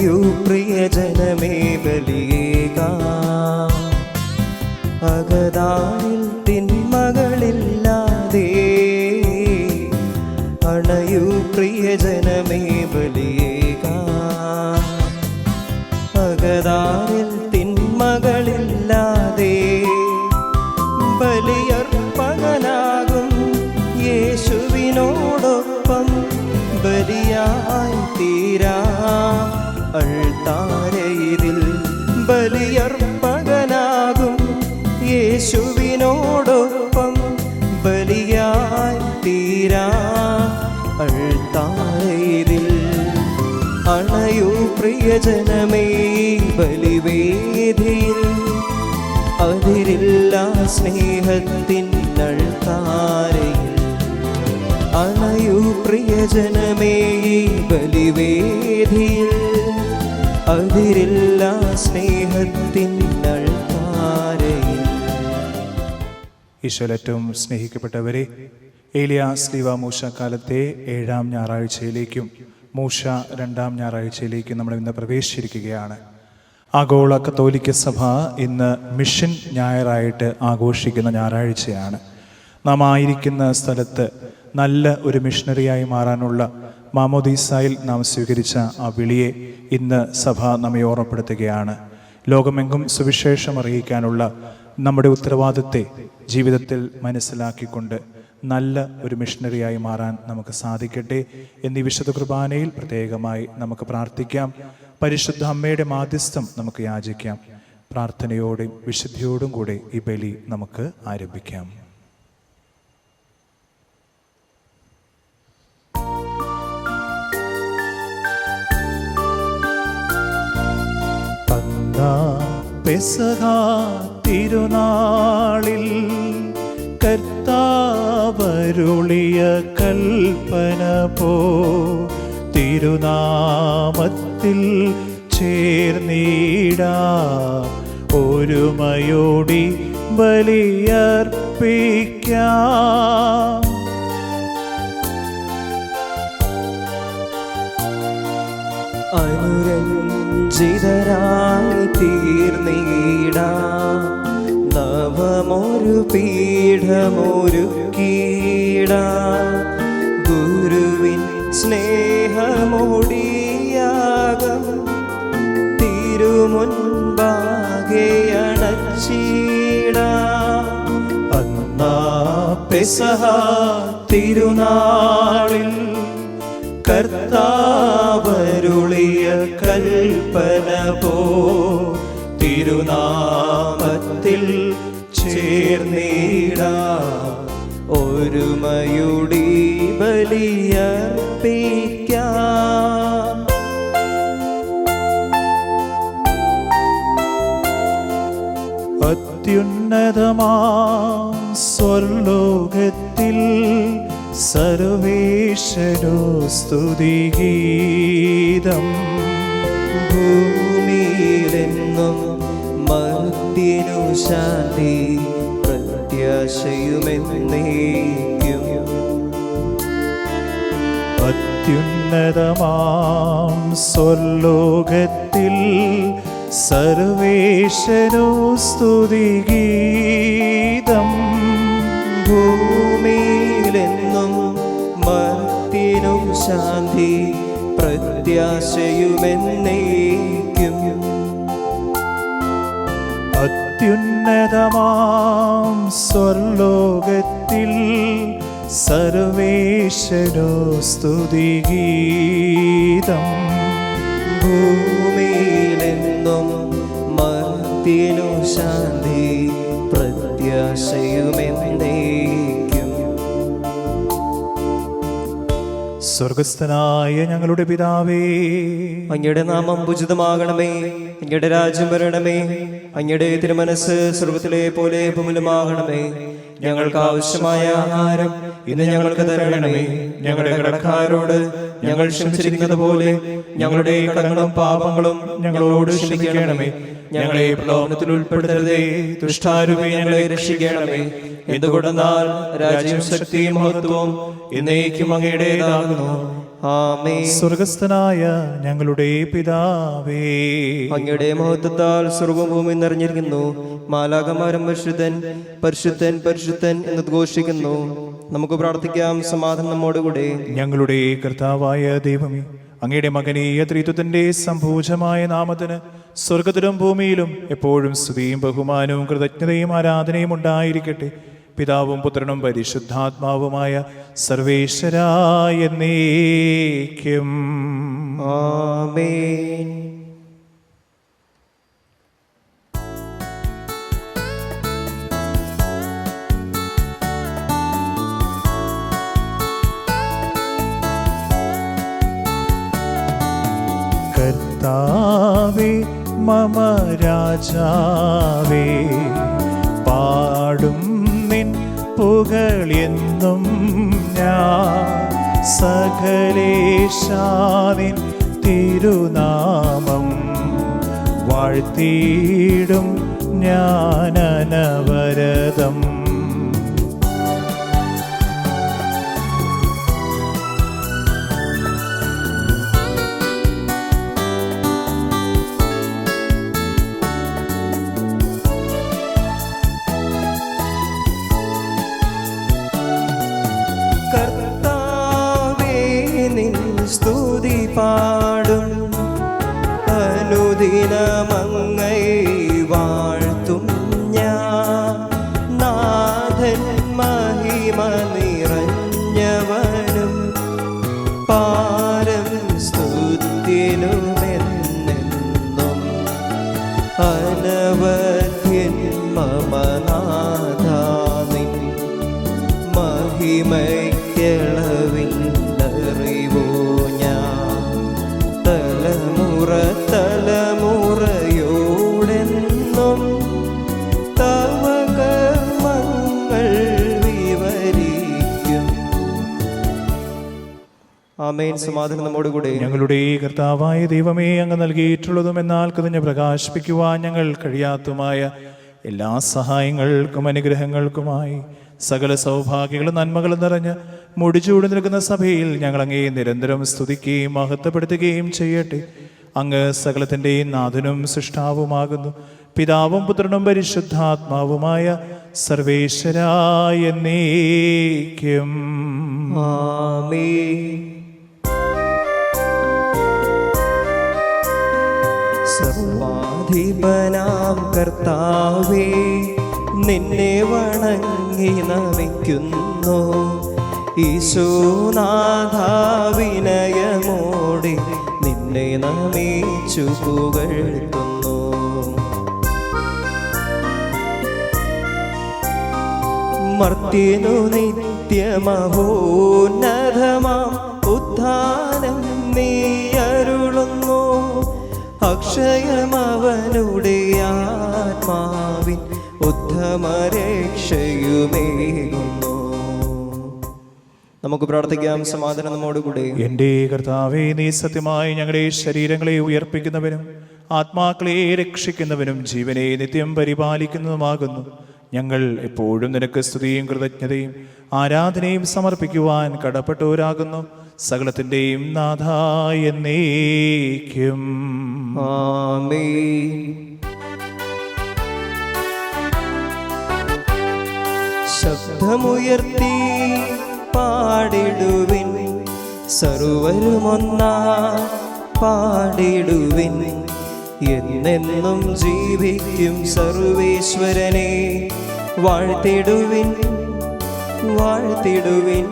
അണയൂ പ്രിയജനമേ ബലിയേകാം. അകതാരിൽ തിന്മകളില്ലാതെ അണയൂ പ്രിയജനമേ ബലിയേകാം. അകതാരിൽ തിന്മകളില്ലാതെ ബലിയർപ്പകനാകും യേശുവിനോടൊപ്പം ബലിയായി തീരാം അൾത്താരയിൽ. ബലിയർപ്പകനാകും യേശുവിനോടൊപ്പം ബലിയായി തീരാം അൾത്താരയിൽ. അണയൂ പ്രിയജനമേ ബലിവേദിയിൽ, അതിരില്ല സ്നേഹത്തിൻ അൾത്താരയിൽ. അണയൂ പ്രിയജനമേ ബലിവേദിയിൽ, അതിരില്ല സ്നേഹത്തിൻ അൾത്താരയിൽ. ഈശോയിൽ ഏറ്റവും സ്നേഹിക്കപ്പെട്ടവരെ, ഏലിയ സ്ലീവ മൂശ കാലത്തെ 7-ാം ഞായറാഴ്ചയിലേക്കും മൂശ 2-ാം ഞായറാഴ്ചയിലേക്കും നമ്മൾ ഇന്ന് പ്രവേശിച്ചിരിക്കുകയാണ്. ആഗോള കത്തോലിക്ക സഭ ഇന്ന് മിഷൻ ഞായറായിട്ട് ആഘോഷിക്കുന്ന ഞായറാഴ്ചയാണ്. നാം ആയിരിക്കുന്ന സ്ഥലത്ത് നല്ല ഒരു മിഷണറിയായി മാറാനുള്ള മാമോദീസായിൽ നാം സ്വീകരിച്ച ആ വിളിയെ ഇന്ന് സഭ നമ്മെ ഓർമ്മപ്പെടുത്തുകയാണ്. ലോകമെങ്ങും സുവിശേഷം അറിയിക്കാനുള്ള നമ്മുടെ ഉത്തരവാദിത്തത്തെ ജീവിതത്തിൽ മനസ്സിലാക്കിക്കൊണ്ട് നല്ല ഒരു മിഷണറിയായി മാറാൻ നമുക്ക് സാധിക്കട്ടെ എന്നീ വിശുദ്ധ കുർബാനയിൽ പ്രത്യേകമായി നമുക്ക് പ്രാർത്ഥിക്കാം. പരിശുദ്ധ അമ്മയുടെ മാധ്യസ്ഥം നമുക്ക് യാചിക്കാം. പ്രാർത്ഥനയോടും വിശുദ്ധിയോടും കൂടെ ഈ ബലി നമുക്ക് ആരംഭിക്കാം. പെസഹ തിരുനാളിൽ കർത്താവരുളിയ കൽപ്പന പോ തിരുനാമത്തിൽ ചേർന്നിടാ ഒരുമയോടി ബലിയർപ്പിക്കാം. അനുരഞ്ജിതരായി തീർന്നിടാം, നവമൊരു പീഠമൊരുക്കിടാം. ഗുരുവിൻ സ്നേഹമോടിയാകം തിരുമുൻപാകെ അണച്ചിടാം. അന്നാ പെസഹ തിരുനാളിൽ കർത്താവരുളിയ കൽപ്പന പോ തിരുനാമത്തിൽ ചേർന്നിടാം ഒരുമയുടെ ബലിയർപ്പിക്കാം. അത്യുന്നതമാം സ്വർലോകത്തിൽ സർവേശ്വരോ സ്തുതിഗീതം. ഭൂമിയിലെന്നും മർത്യനു ശാന്തി പ്രത്യാശയുമെന്നേക്കും. അത്യുന്നതമാം സ്വർലോകത്തിൽ സർവേശ്വരോ സ്തുതിഗീതം. ഭൂമിയിലെന്നും മർത്യനു ശാന്തി പ്രത്യാശയുമെന്നേക്കും. അത്യുന്നതമാം സ്വർലോകത്തിൽ സർവേശ്വരോ സ്തുതിഗീതം. ഭൂമിയിലെന്നും മർത്യനു ശാന്തി പ്രത്യാശയുമെന്നേക്കും. സ്വർഗസ്ഥനായ ഞങ്ങളുടെ പിതാവേ, അങ്ങയുടെ നാമം പൂജിതമാകണമേ. അങ്ങയുടെ രാജ്യം വരണമേ. അങ്ങയുടെ തിരുമനസ്സ് സ്വർഗത്തിലെ പോലെ ഭൂമിയിലുമാകണമേ. ഞങ്ങൾക്ക് ആവശ്യമായ ആഹാരം ഇന്ന് ഞങ്ങൾക്ക് തരണമേ. ഞങ്ങളുടെ കടക്കാരോട് ഞങ്ങൾ ക്ഷമിച്ചിരിക്കുന്നത് പോലെ ഞങ്ങളുടെ കടങ്ങളും പാപങ്ങളും ഞങ്ങളോട് ക്ഷമിക്കണമേ. ഞങ്ങളെ പ്രലോഭനത്തിൽ ഉൾപ്പെടുത്തരുതേ, ദുഷ്ടാരൂപി ഞങ്ങളെ രക്ഷിക്കണമേ. എന്തുകൊണ്ടെന്നാൽ രാജ്യവും ശക്തിയും മഹത്വവും എന്നേക്കും അങ്ങയുടേതാകുന്നു. ആമേൻ. സ്വർഗസ്ഥനായ ഞങ്ങളുടെ പിതാവേ, അങ്ങയുടെ മഹത്വത്താൽ സ്വർഗ്ഗഭൂമി നിറഞ്ഞിരിക്കുന്നു. മാലാഖമാരും പരിശുദ്ധൻ പരിശുദ്ധൻ പരിശുദ്ധൻ എന്ന് ഘോഷിക്കുന്നു. നമുക്ക് പ്രാർത്ഥിക്കാം. സമാധാനം നമ്മോടുകൂടെ. ഞങ്ങളുടെ കർത്താവായ ദൈവമേ, അങ്ങയുടെ മകനീയ ത്രിത്വത്തിന്റെ സംഭൂജമായ നാമത്തിന് സ്വർഗത്തിലും ഭൂമിയിലും എപ്പോഴും സ്തുതിയും ബഹുമാനവും കൃതജ്ഞതയും ആരാധനയും ഉണ്ടായിരിക്കട്ടെ. പിതാവും പുത്രനും പരിശുദ്ധാത്മാവുമായ സർവേശ്വരായ എന്നേക്കും. ആമേൻ. കർത്താവേ മമ രാജാവേ, പാടും നിൻ പുകഴെന്നും ഞാൻ. സകലേശാനിൻ തിരുനാമം വാഴ്ത്തിയിടും ഞാനനവരതം. സ്തുതി പാടും അനുദിനമങ്ങൈ വാഴ്ത്തും ഞാൻ. നാഥൻ മഹിമ നിറഞ്ഞവനും പാരം സ്തുതിനുമെന്നെന്നും അനവധ്യൻ മമ നാഥാനിൻ മഹിമയ്ക്കളവിൻ തലമുറയോടെന്നും തവ കർമ്മങ്ങൾ വിവരിക്കും. ആമേൻ. സമാധാനം നമ്മോടുകൂടെ. ഞങ്ങളുടെ ഈ കർത്താവായ ദൈവമേ, അങ്ങ് നൽകിയിട്ടുള്ളതും എന്നാൽ കതിഞ്ഞ് പ്രകാശിപ്പിക്കുവാൻ ഞങ്ങൾ കഴിയാത്തതുമായ എല്ലാ സഹായങ്ങൾക്കും അനുഗ്രഹങ്ങൾക്കുമായി സകല സൗഭാഗ്യങ്ങളും നന്മകളും നിറഞ്ഞ് മുടിച്ചൂടി നിൽക്കുന്ന സഭയിൽ ഞങ്ങൾ അങ്ങേ നിരന്തരം സ്തുതിക്കുകയും മഹത്വപ്പെടുത്തുകയും ചെയ്യട്ടെ. അങ്ങ് സകലത്തിൻ്റെയും നാഥനും സൃഷ്ടാവുമാകുന്നു. പിതാവും പുത്രനും പരിശുദ്ധാത്മാവുമായ സർവേശ്വരായ എന്നേക്കും. ആമേൻ. സർവാധിപനാം കർത്താവേ, നിന്നെ വണങ്ങി നമിക്കുന്നു. ഈശോനാഥ വിനയമോടെ നിന്നെ നമിച്ചു പുകഴ്ത്തുന്നു. മർത്യനു നിത്യമഹോന്നതമാം ഉദ്ധാനം നീ അരുളുന്നു. അക്ഷയമവനുടെ ആത്മാവിൻ ഉദ്ധമരക്ഷയുമേകുന്നു. നമുക്ക് പ്രാർത്ഥിക്കാം. സമാധാനം നമ്മോടുകൂടെ. എൻ്റെ കർത്താവേ, നീ സത്യമായി ഞങ്ങളുടെ ശരീരങ്ങളെ ഉയർപ്പിക്കുന്നവനും ആത്മാക്കളെ രക്ഷിക്കുന്നവനും ജീവനെ നിത്യം പരിപാലിക്കുന്നതുമാകുന്നു. ഞങ്ങൾ എപ്പോഴും നിനക്ക് സ്തുതിയും കൃതജ്ഞതയും ആരാധനയും സമർപ്പിക്കുവാൻ കടപ്പെട്ടവരാകുന്നു. സകലത്തിൻ്റെയും നാഥ എന്നേക്കും. ആമേൻ. ശബ്ദമുയർത്തി പാടിടുവിൻ, സർവരുമൊന്നാ പാടിടുവിൻ. എന്നെന്നും ജീവിക്കും സർവേശ്വരനെ വാഴ്ത്തിടുവിൻ, വാഴ്ത്തിടുവിൻ.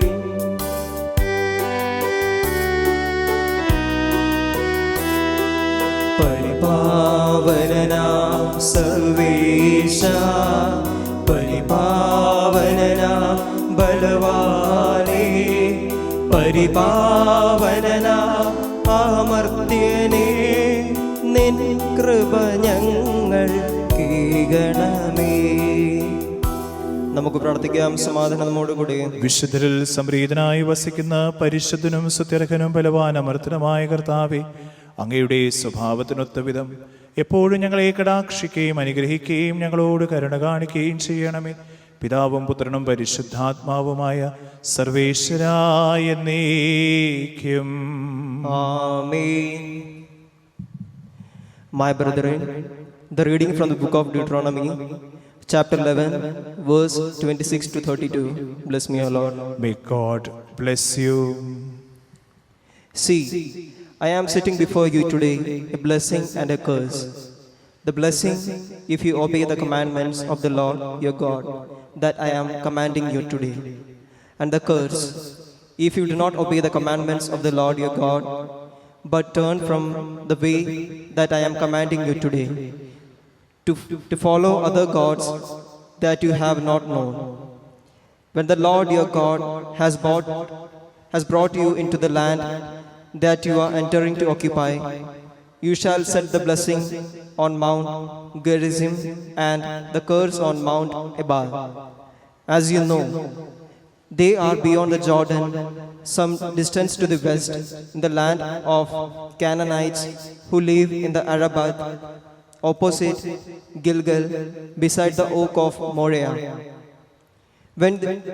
പരിപാവനനാം സർവേശ, പരിപാവനനാം ബലവാനേ, പരിപാവനനാം അമർത്യനേ, നിൻ കൃപ ഞങ്ങൾ കീഴണമേ. നമുക്ക് പ്രാർത്ഥിക്കാം. സമാധാനം നമ്മോടുകൂടി. വിശുദ്ധരിൽ സംപ്രീതനായി വസിക്കുന്ന പരിശുദ്ധനും സുത്യർഹനും ബലവാനമർത്തനുമായ കർത്താവേ, അങ്ങയുടെ സ്വഭാവത്തിനൊത്ത വിധം എപ്പോഴും ഞങ്ങളെ കടാക്ഷിക്കുകയും അനുഗ്രഹിക്കുകയും ഞങ്ങളോട് കരുണ കാണിക്കുകയും ചെയ്യണമേ. പിതാവും പുത്രനും പരിശുദ്ധാത്മാവുമായ സർവേശ്വരായ എന്നേക്കും. Amen. My brethren, the reading from the book of Deuteronomy, chapter 11, verse 26 to 32. Bless me, O Lord. May God bless you. See, I am sitting before you today, a blessing and a curse. The blessing, if you obey the commandments of the Lord your God, that I am commanding you today. And the curse, if you do not obey the commandments of the Lord your God, but turn from the way that I am commanding you today, to follow other gods that you have not known. When the Lord your God has brought you into the land that you are entering to occupy, you shall set the blessing on Mount Gerizim and the curse on Mount Ebal. As you know, they are beyond the Jordan, some distance to the west, in the land of Canaanites who live in the Arabah, opposite Gilgal, beside the oak of Moriah.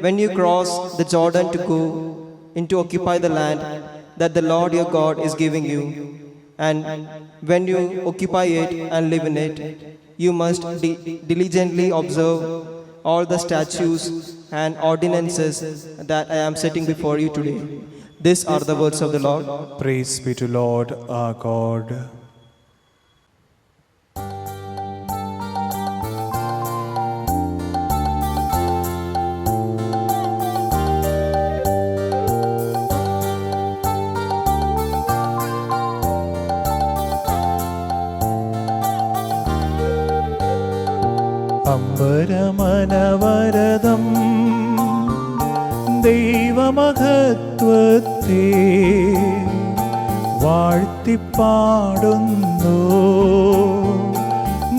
When you cross the Jordan to go in to occupy the land that the Lord your God is giving you, and when you occupy it and live in it, you must diligently observe all the statutes and ordinances that I am setting before you today. These are the words of the Lord. Praise be to Lord our God. അമ്പരമനവരതം ദൈവമഹത്വത്തെ വാഴ്ത്തിപ്പാടുന്നു,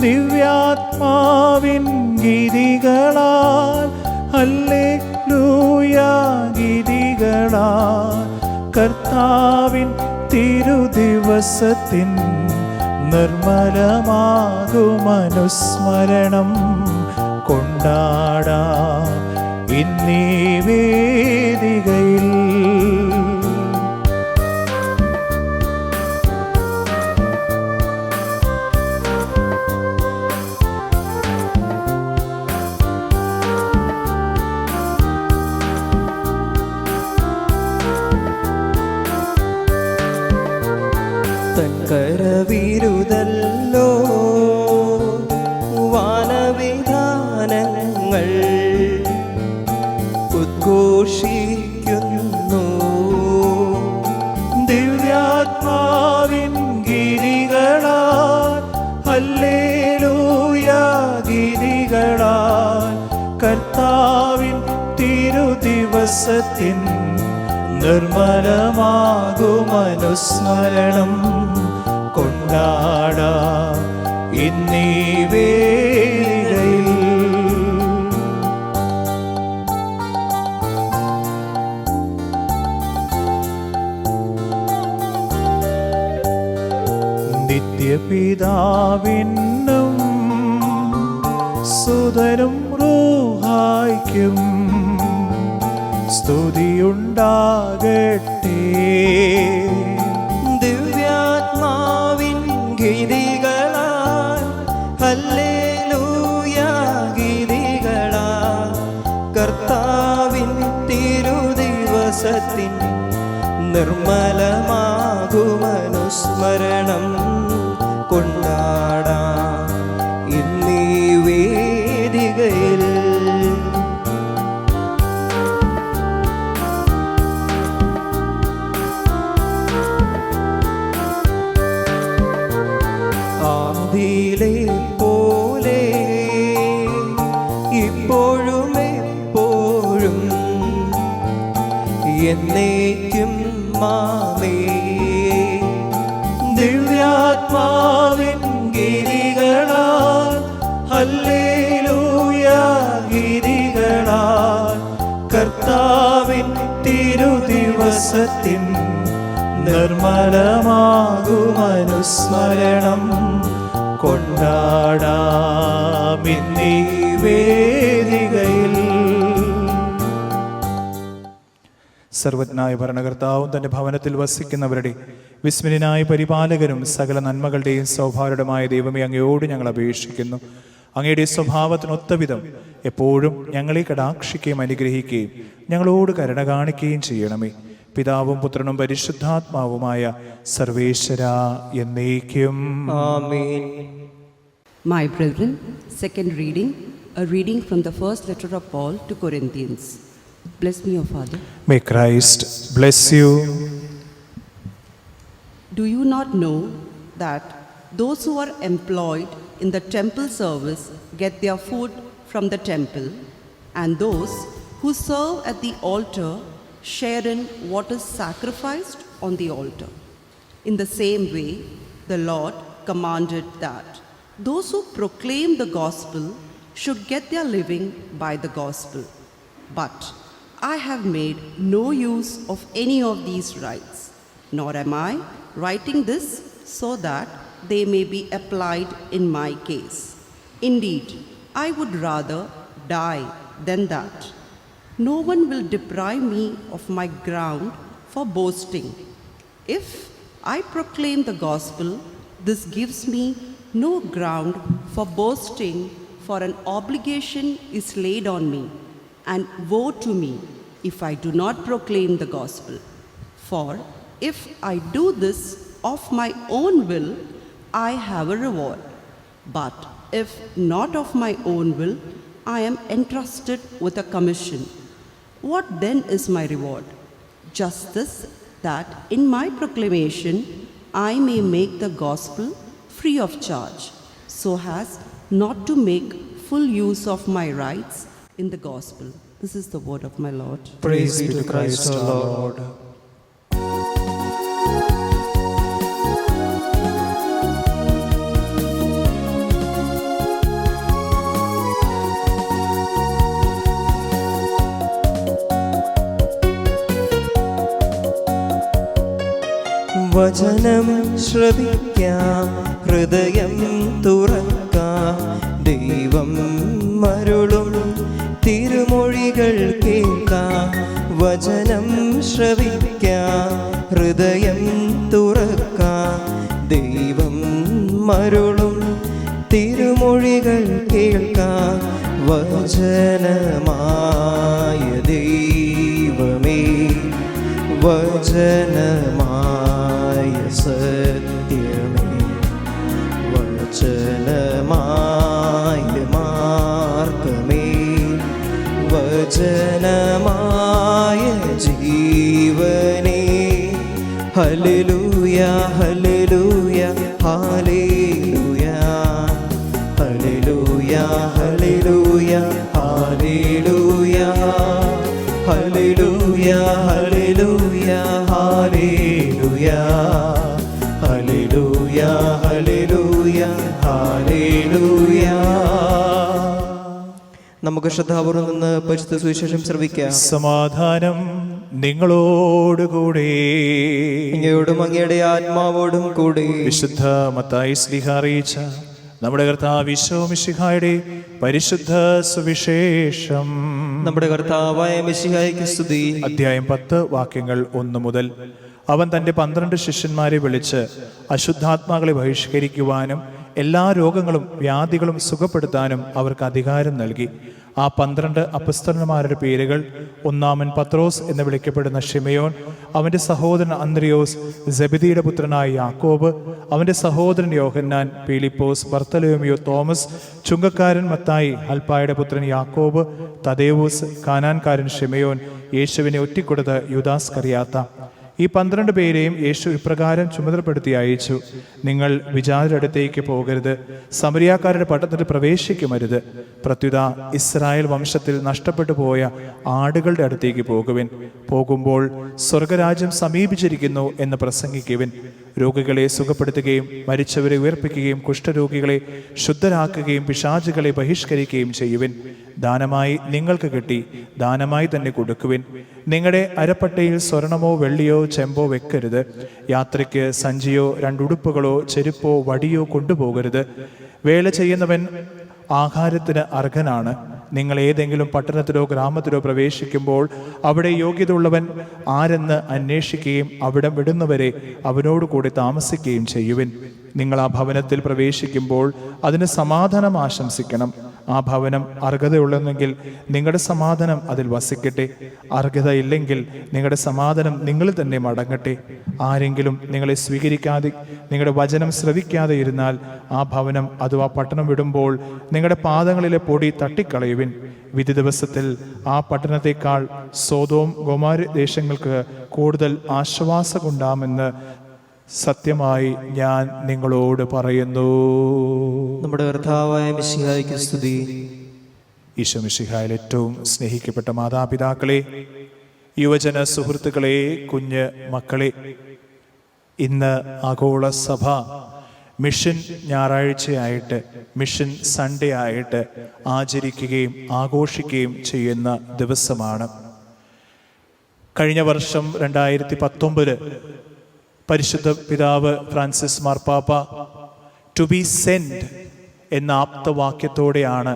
ദിവ്യാത്മാവിൻ ഗീതികളാൽ ഹല്ലേലൂയ ഗീതികളാൽ കർത്താവിൻ തിരുദിവസത്തിൻ നിർമ്മലമാകുമനുസ്മരണം കൊണ്ടാടാം ഇന്നീ വേദികയിൽ. തൻകരവിരുതല്ലോ വാനവിധാനങ്ങൾ ഉദ്ഘോഷിക്കുന്നു, ദിവ്യാത്മാവിൻ ഗിരികളാൽ ഹല്ലേലൂയ ഗിരികളാൽ കർത്താവിൻ തിരുദിവസത്തിൻ നിർമ്മലമാകുമനുസ്മരണം കൊണ്ടാടാം ഇന്നീ വേളയിൽ. നിത്യപിതാവിനും സുതനും റൂഹായ്ക്കും സ്തുതിയുണ്ടാകട്ടെ. ദിവ്യാത്മാവിൻ ഗീതികളാൽ ഹല്ലേലൂയ ഗീതികളാൽ കർത്താവിൻ തിരുദിവസത്തിൻ നിർമ്മലമാകുമനുസ്മരണം കൊണ്ടാടാം ഇന്നീ വേദികയിൽ. ആദിയിലെ പോലെ ഇപ്പോഴും എപ്പോഴും എന്നേക്കും മാമേ. ദിവ്യാത്മാവിൻ ഗിരികളാൽ ഹല്ലേലൂയ ഗിരികളാൽ കർത്താവിൻ തിരുദിവസത്തിൻ നിർമ്മലമാകുമനുസ്മരണം കൊണ്ടാടാം ഇന്നീ വേദികയിൽ. സർവജ്ഞനായ ഭരണകർത്താവും തന്റെ ഭവനത്തിൽ വസിക്കുന്നവരുടെ വിസ്മയനായ പരിപാലകരും സകല നന്മകളുടെയും സൗഭാഗ്യമായ ദൈവമേ, അങ്ങയോട് ഞങ്ങൾ അപേക്ഷിക്കുന്നു. അങ്ങയുടെ സ്വഭാവത്തിനൊത്തവിധം എപ്പോഴും ഞങ്ങളെ കടാക്ഷിക്കുകയും അനുഗ്രഹിക്കുകയും ഞങ്ങളോട് കരുണ കാണിക്കുകയും ചെയ്യണമേ. പിതാവും പുത്രനും പരിശുദ്ധാത്മാവുമായ സർവേശ്വരാ എന്നേക്കും ആമേൻ. My brethren, second reading, a reading from the first letter of Paul to Corinthians. Bless me, O Father. May Christ bless you. Do you not know that those who are employed in the temple service get their food from the temple, and those who serve at the altar share in what is sacrificed on the altar? In the same way, the Lord commanded that those who proclaim the gospel should get their living by the gospel. But I have made no use of any of these rights, nor am I writing this so that they may be applied in my case. Indeed, I would rather die than that. No one will deprive me of my ground for boasting. If I proclaim the gospel, this gives me no ground for boasting, for an obligation is laid on me, and woe to me if I do not proclaim the gospel. For if I do this of my own will, I have a reward. But if not of my own will, I am entrusted with a commission. What then is my reward? Just this, that in my proclamation I may make the gospel free of charge, so as not to make full use of my rights in the gospel. This is the word of my Lord. Praise be to Christ our Lord. വചനം ശ്രവിക്കാം, ഹൃദയം തുറക്കാം, ദൈവം മരുളും തിരുമൊഴികൾ കേൾക്കാം. വചനം ശ്രവിക്കാം, ഹൃദയം തുറക്കാം, ദൈവം മരുളും തിരുമൊഴികൾ കേൾക്കാം. വചനമായ ദൈവമേ, വചനമായ സത്യമേ, വചനമായ മാർഗമേ, വചനമായ ജീവനേ. ഹല്ലേലൂയ ഹല്ലേലൂയ ഹല്ലേലൂയ, ഹല്ലേലൂയ ഹല്ലേലൂയ ഹല്ലേലൂയ, ഹല്ലേലൂയ ഹല്ലേലൂയ ഹല്ലേലൂയ, ഹല്ലേലൂയ ഹല്ലേലൂയ ഹല്ലേലൂയ. നമുക്ക് ശ്രദ്ധാപൂർവം നിന്ന് പരിശുദ്ധ സുവിശേഷം ശ്രവിക്കാം. സമാധാനം നിങ്ങളോടുകൂടെ. അങ്ങയോടും അങ്ങയുടെ ആത്മാവോടും കൂടെ. വിശുദ്ധ മത്തായി ശ്ലീഹ അറിയിച്ച നമ്മുടെ കർത്താവ് ഈശോ മിശിഹായുടെ പരിശുദ്ധ സുവിശേഷം. നമ്മുടെ കർത്താവായ മിശിഹായ്ക്ക് സ്തുതി. അധ്യായം 10 വാക്യങ്ങൾ 1 മുതൽ. അവൻ തൻ്റെ 12 ശിഷ്യന്മാരെ വിളിച്ച് അശുദ്ധാത്മാക്കളെ ബഹിഷ്കരിക്കുവാനും എല്ലാ രോഗങ്ങളും വ്യാധികളും സുഖപ്പെടുത്താനും അവർക്ക് അധികാരം നൽകി. ആ 12 അപ്പസ്തലന്മാരുടെ പേരുകൾ: ഒന്നാമൻ പത്രോസ് എന്ന് വിളിക്കപ്പെടുന്ന ശിമയോൻ, അവൻ്റെ സഹോദരൻ അന്ത്രയോസ്, സെബദിയുടെ പുത്രനായ യാക്കോബ്, അവൻ്റെ സഹോദരൻ യോഹന്നാൻ, പീലിപ്പോസ്, ബർത്തലോമിയോ, തോമസ്, ചുങ്കക്കാരൻ മത്തായി, അൽപ്പായുടെ പുത്രൻ യാക്കോബ്, തദേവൂസ്, കാനാൻകാരൻ ശിമയോൻ, യേശുവിനെ ഒറ്റിക്കൊടുത്ത യൂദാസ് കറിയാത്ത. ഈ 12 പേരെയും യേശു ഇപ്രകാരം ചുമതലപ്പെടുത്തി അയച്ചു: നിങ്ങൾ വിജാതിയുടെ അടുത്തേക്ക് പോകരുത്, സമരിയാക്കാരുടെ പട്ടണത്തിൽ പ്രവേശിക്കുമരുത്. പ്രത്യുത ഇസ്രായേൽ വംശത്തിൽ നഷ്ടപ്പെട്ടു പോയ ആടുകളുടെ അടുത്തേക്ക് പോകുവിൻ. പോകുമ്പോൾ സ്വർഗരാജ്യം സമീപിച്ചിരിക്കുന്നു എന്ന് പ്രസംഗിക്കുവിൻ. രോഗികളെ സുഖപ്പെടുത്തുകയും മരിച്ചവരെ ഉയർപ്പിക്കുകയും കുഷ്ഠരോഗികളെ ശുദ്ധരാക്കുകയും പിശാചുകളെ ബഹിഷ്കരിക്കുകയും ചെയ്യുവിൻ. ദാനമായി നിങ്ങൾക്ക് കിട്ടി, ദാനമായി തന്നെ കൊടുക്കുവിൻ. നിങ്ങളുടെ അരപ്പട്ടയിൽ സ്വർണമോ വെള്ളിയോ ചെമ്പോ വെക്കരുത്. യാത്രയ്ക്ക് സഞ്ചിയോ 2 ഉടുപ്പുകളോ ചെരുപ്പോ വടിയോ കൊണ്ടുപോകരുത്. വേല ചെയ്യുന്നവൻ ആഹാരത്തിന് അർഹനാണ്. നിങ്ങൾ ഏതെങ്കിലും പട്ടണത്തിലോ ഗ്രാമത്തിലോ പ്രവേശിക്കുമ്പോൾ അവിടെ യോഗ്യത ഉള്ളവൻ ആരെന്ന് അന്വേഷിക്കുകയും അവിടെ വിടുന്നവരെ അവനോട് കൂടി താമസിക്കുകയും ചെയ്യുവിൻ. നിങ്ങൾ ആ ഭവനത്തിൽ പ്രവേശിക്കുമ്പോൾ അതിന് സമാധാനം ആശംസിക്കണം. ആ ഭവനം അർഹതയുള്ളതെങ്കിൽ നിങ്ങളുടെ സമാധാനം അതിൽ വസിക്കട്ടെ. അർഹതയില്ലെങ്കിൽ നിങ്ങളുടെ സമാധാനം നിങ്ങളിൽ തന്നെ മടങ്ങട്ടെ. ആരെങ്കിലും നിങ്ങളെ സ്വീകരിക്കാതെ, നിങ്ങളുടെ വചനം ശ്രവിക്കാതെ ഇരുന്നാൽ ആ ഭവനം അഥവാ പട്ടണം വിടുമ്പോൾ നിങ്ങളുടെ പാദങ്ങളിലെ പൊടി തട്ടിക്കളയുവിൻ. വിധി ദിവസത്തിൽ ആ പട്ടണത്തെക്കാൾ സോദോം ഗൊമോര ദേശങ്ങൾക്ക് കൂടുതൽ ആശ്വാസമുണ്ടാമെന്ന് സത്യമായി ഞാൻ നിങ്ങളോട് പറയുന്നു. നമ്മുടെ കർത്താവായ മിശിഹായ്ക്ക് സ്തുതി. ഈശോ മിശിഹായിൽ ഏറ്റവും സ്നേഹിക്കപ്പെട്ട മാതാപിതാക്കളെ, യുവജന സുഹൃത്തുക്കളെ, കുഞ്ഞ് മക്കളെ, ഇന്ന് ആഗോള സഭ മിഷൻ ഞായറാഴ്ചയായിട്ട്, മിഷൻ സൺഡേ ആയിട്ട് ആചരിക്കുകയും ആഘോഷിക്കുകയും ചെയ്യുന്ന ദിവസമാണ്. കഴിഞ്ഞ വർഷം 2019 പരിശുദ്ധ പിതാവ് ഫ്രാൻസിസ് മാർപ്പാപ്പ ടു ബി സെൻഡ് എന്ന ആപ്തവാക്യത്തോടെയാണ്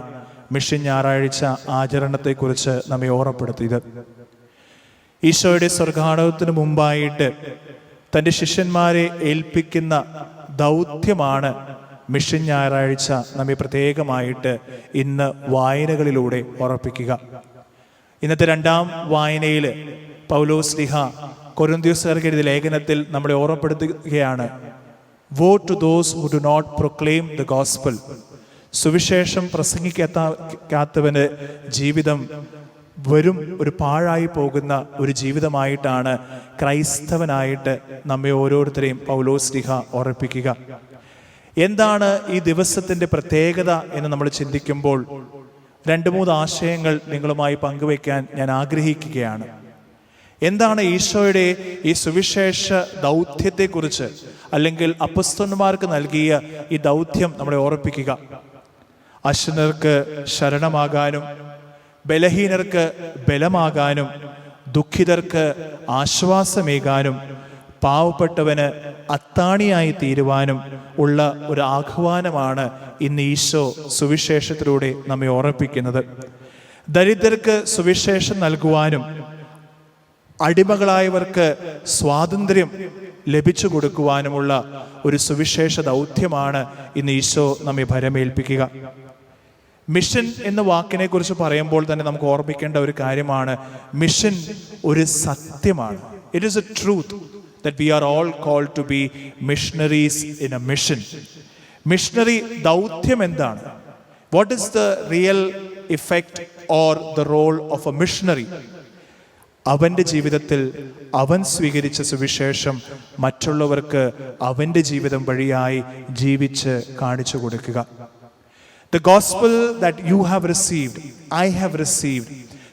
മിഷൻ ഞായറാഴ്ച ആചരണത്തെക്കുറിച്ച് നമ്മെ ഓർമ്മപ്പെടുത്തിയത്. ഈശോയുടെ സ്വർഗാരോഹണത്തിന് മുമ്പായിട്ട് തൻ്റെ ശിഷ്യന്മാരെ ഏൽപ്പിക്കുന്ന ദൗത്യമാണ് മിഷൻ ഞായറാഴ്ച നമ്മെ പ്രത്യേകമായിട്ട് ഇന്ന് വായനകളിലൂടെ ഓർമ്മിപ്പിക്കുക. ഇന്നത്തെ 2ാം വായനയിൽ പൗലോസ് ശ്ലീഹ കൊരിന്ത്യർക്കാർക്ക് എഴുതിയ ലേഖനത്തിൽ നമ്മളെ ഓർമ്മപ്പെടുത്തുകയാണ്, woe to those who do not proclaim the gospel. സുവിശേഷം പ്രസംഗിക്കാത്തവന് ജീവിതം വെറും ഒരു പാഴായി പോകുന്ന ഒരു ജീവിതമായിട്ടാണ് ക്രൈസ്തവനായിട്ട് നമ്മെ ഓരോരുത്തരെയും പൗലോസ് ശ്ലീഹ ഓർമ്മിപ്പിക്കുക. എന്താണ് ഈ ദിവസത്തിൻ്റെ പ്രത്യേകത എന്ന് നമ്മൾ ചിന്തിക്കുമ്പോൾ 2-3 ആശയങ്ങൾ നിങ്ങളുമായി പങ്കുവയ്ക്കാൻ ഞാൻ ആഗ്രഹിക്കുകയാണ്. എന്താണ് ഈശോയുടെ ഈ സുവിശേഷ ദൗത്യത്തെക്കുറിച്ച്, അല്ലെങ്കിൽ അപ്പസ്തലന്മാർക്ക് നൽകിയ ഈ ദൗത്യം നമ്മളെ ഓർമ്മിപ്പിക്കുക? അശുദ്ധർക്ക് ശരണമാകാനും, ബലഹീനർക്ക് ബലമാകാനും, ദുഃഖിതർക്ക് ആശ്വാസമേകാനും, പാവപ്പെട്ടവന് അത്താണിയായി തീരുവാനും ഉള്ള ഒരു ആഹ്വാനമാണ് ഇന്ന് ഈശോ സുവിശേഷത്തിലൂടെ നമ്മെ ഓർമ്മിപ്പിക്കുന്നത്. ദരിദ്രർക്ക് സുവിശേഷം നൽകുവാനും അടിമകളായവർക്ക് സ്വാതന്ത്ര്യം ലഭിച്ചു കൊടുക്കുവാനുമുള്ള ഒരു സുവിശേഷ ദൗത്യമാണ് ഇന്ന് ഈശോ നമ്മെ ഭരമേൽപ്പിക്കുക. മിഷൻ എന്ന വാക്കിനെ കുറിച്ച് പറയുമ്പോൾ തന്നെ നമുക്ക് ഓർമ്മിക്കേണ്ട ഒരു കാര്യമാണ്, മിഷൻ ഒരു സത്യമാണ്. It is A truth that we are all called to be missionaries in a mission. Missionary ദൗത്യം എന്താണ്? What is the real effect or the role of a missionary? അവൻ്റെ ജീവിതത്തിൽ അവൻ സ്വീകരിച്ച സുവിശേഷം മറ്റുള്ളവർക്ക് അവൻ്റെ ജീവിതം വഴിയായി ജീവിച്ച് കാണിച്ചു കൊടുക്കുക. The gospel that you have received, I have received,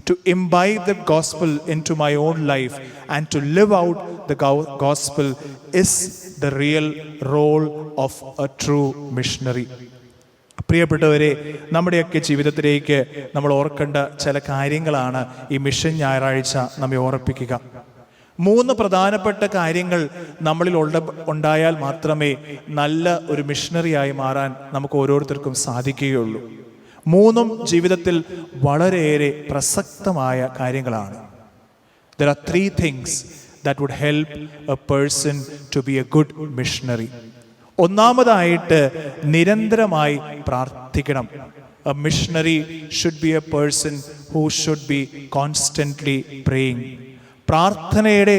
to imbibe the gospel into my own life and to live out the gospel is the real role of a true missionary. പ്രിയപ്പെട്ടവരെ, നമ്മുടെയൊക്കെ ജീവിതത്തിലേക്ക് നമ്മൾ ഓർക്കേണ്ട ചില കാര്യങ്ങളാണ് ഈ mission ഞായറാഴ്ച നമ്മെ ഓർമ്മിപ്പിക്കുക. 3 പ്രധാനപ്പെട്ട കാര്യങ്ങൾ നമ്മളിൽ ഉണ്ടായാൽ മാത്രമേ നല്ല ഒരു മിഷണറിയായി മാറാൻ നമുക്ക് ഓരോരുത്തർക്കും സാധിക്കുകയുള്ളൂ. 3ഉം ജീവിതത്തിൽ വളരെയേറെ പ്രസക്തമായ കാര്യങ്ങളാണ്. There are 3 things that would help a person to be a good missionary. ഒന്നാമതായിട്ട് നിരന്തരമായി പ്രാർത്ഥിക്കണം. A missionary should be a person who should be constantly praying. പ്രാർത്ഥനയുടെ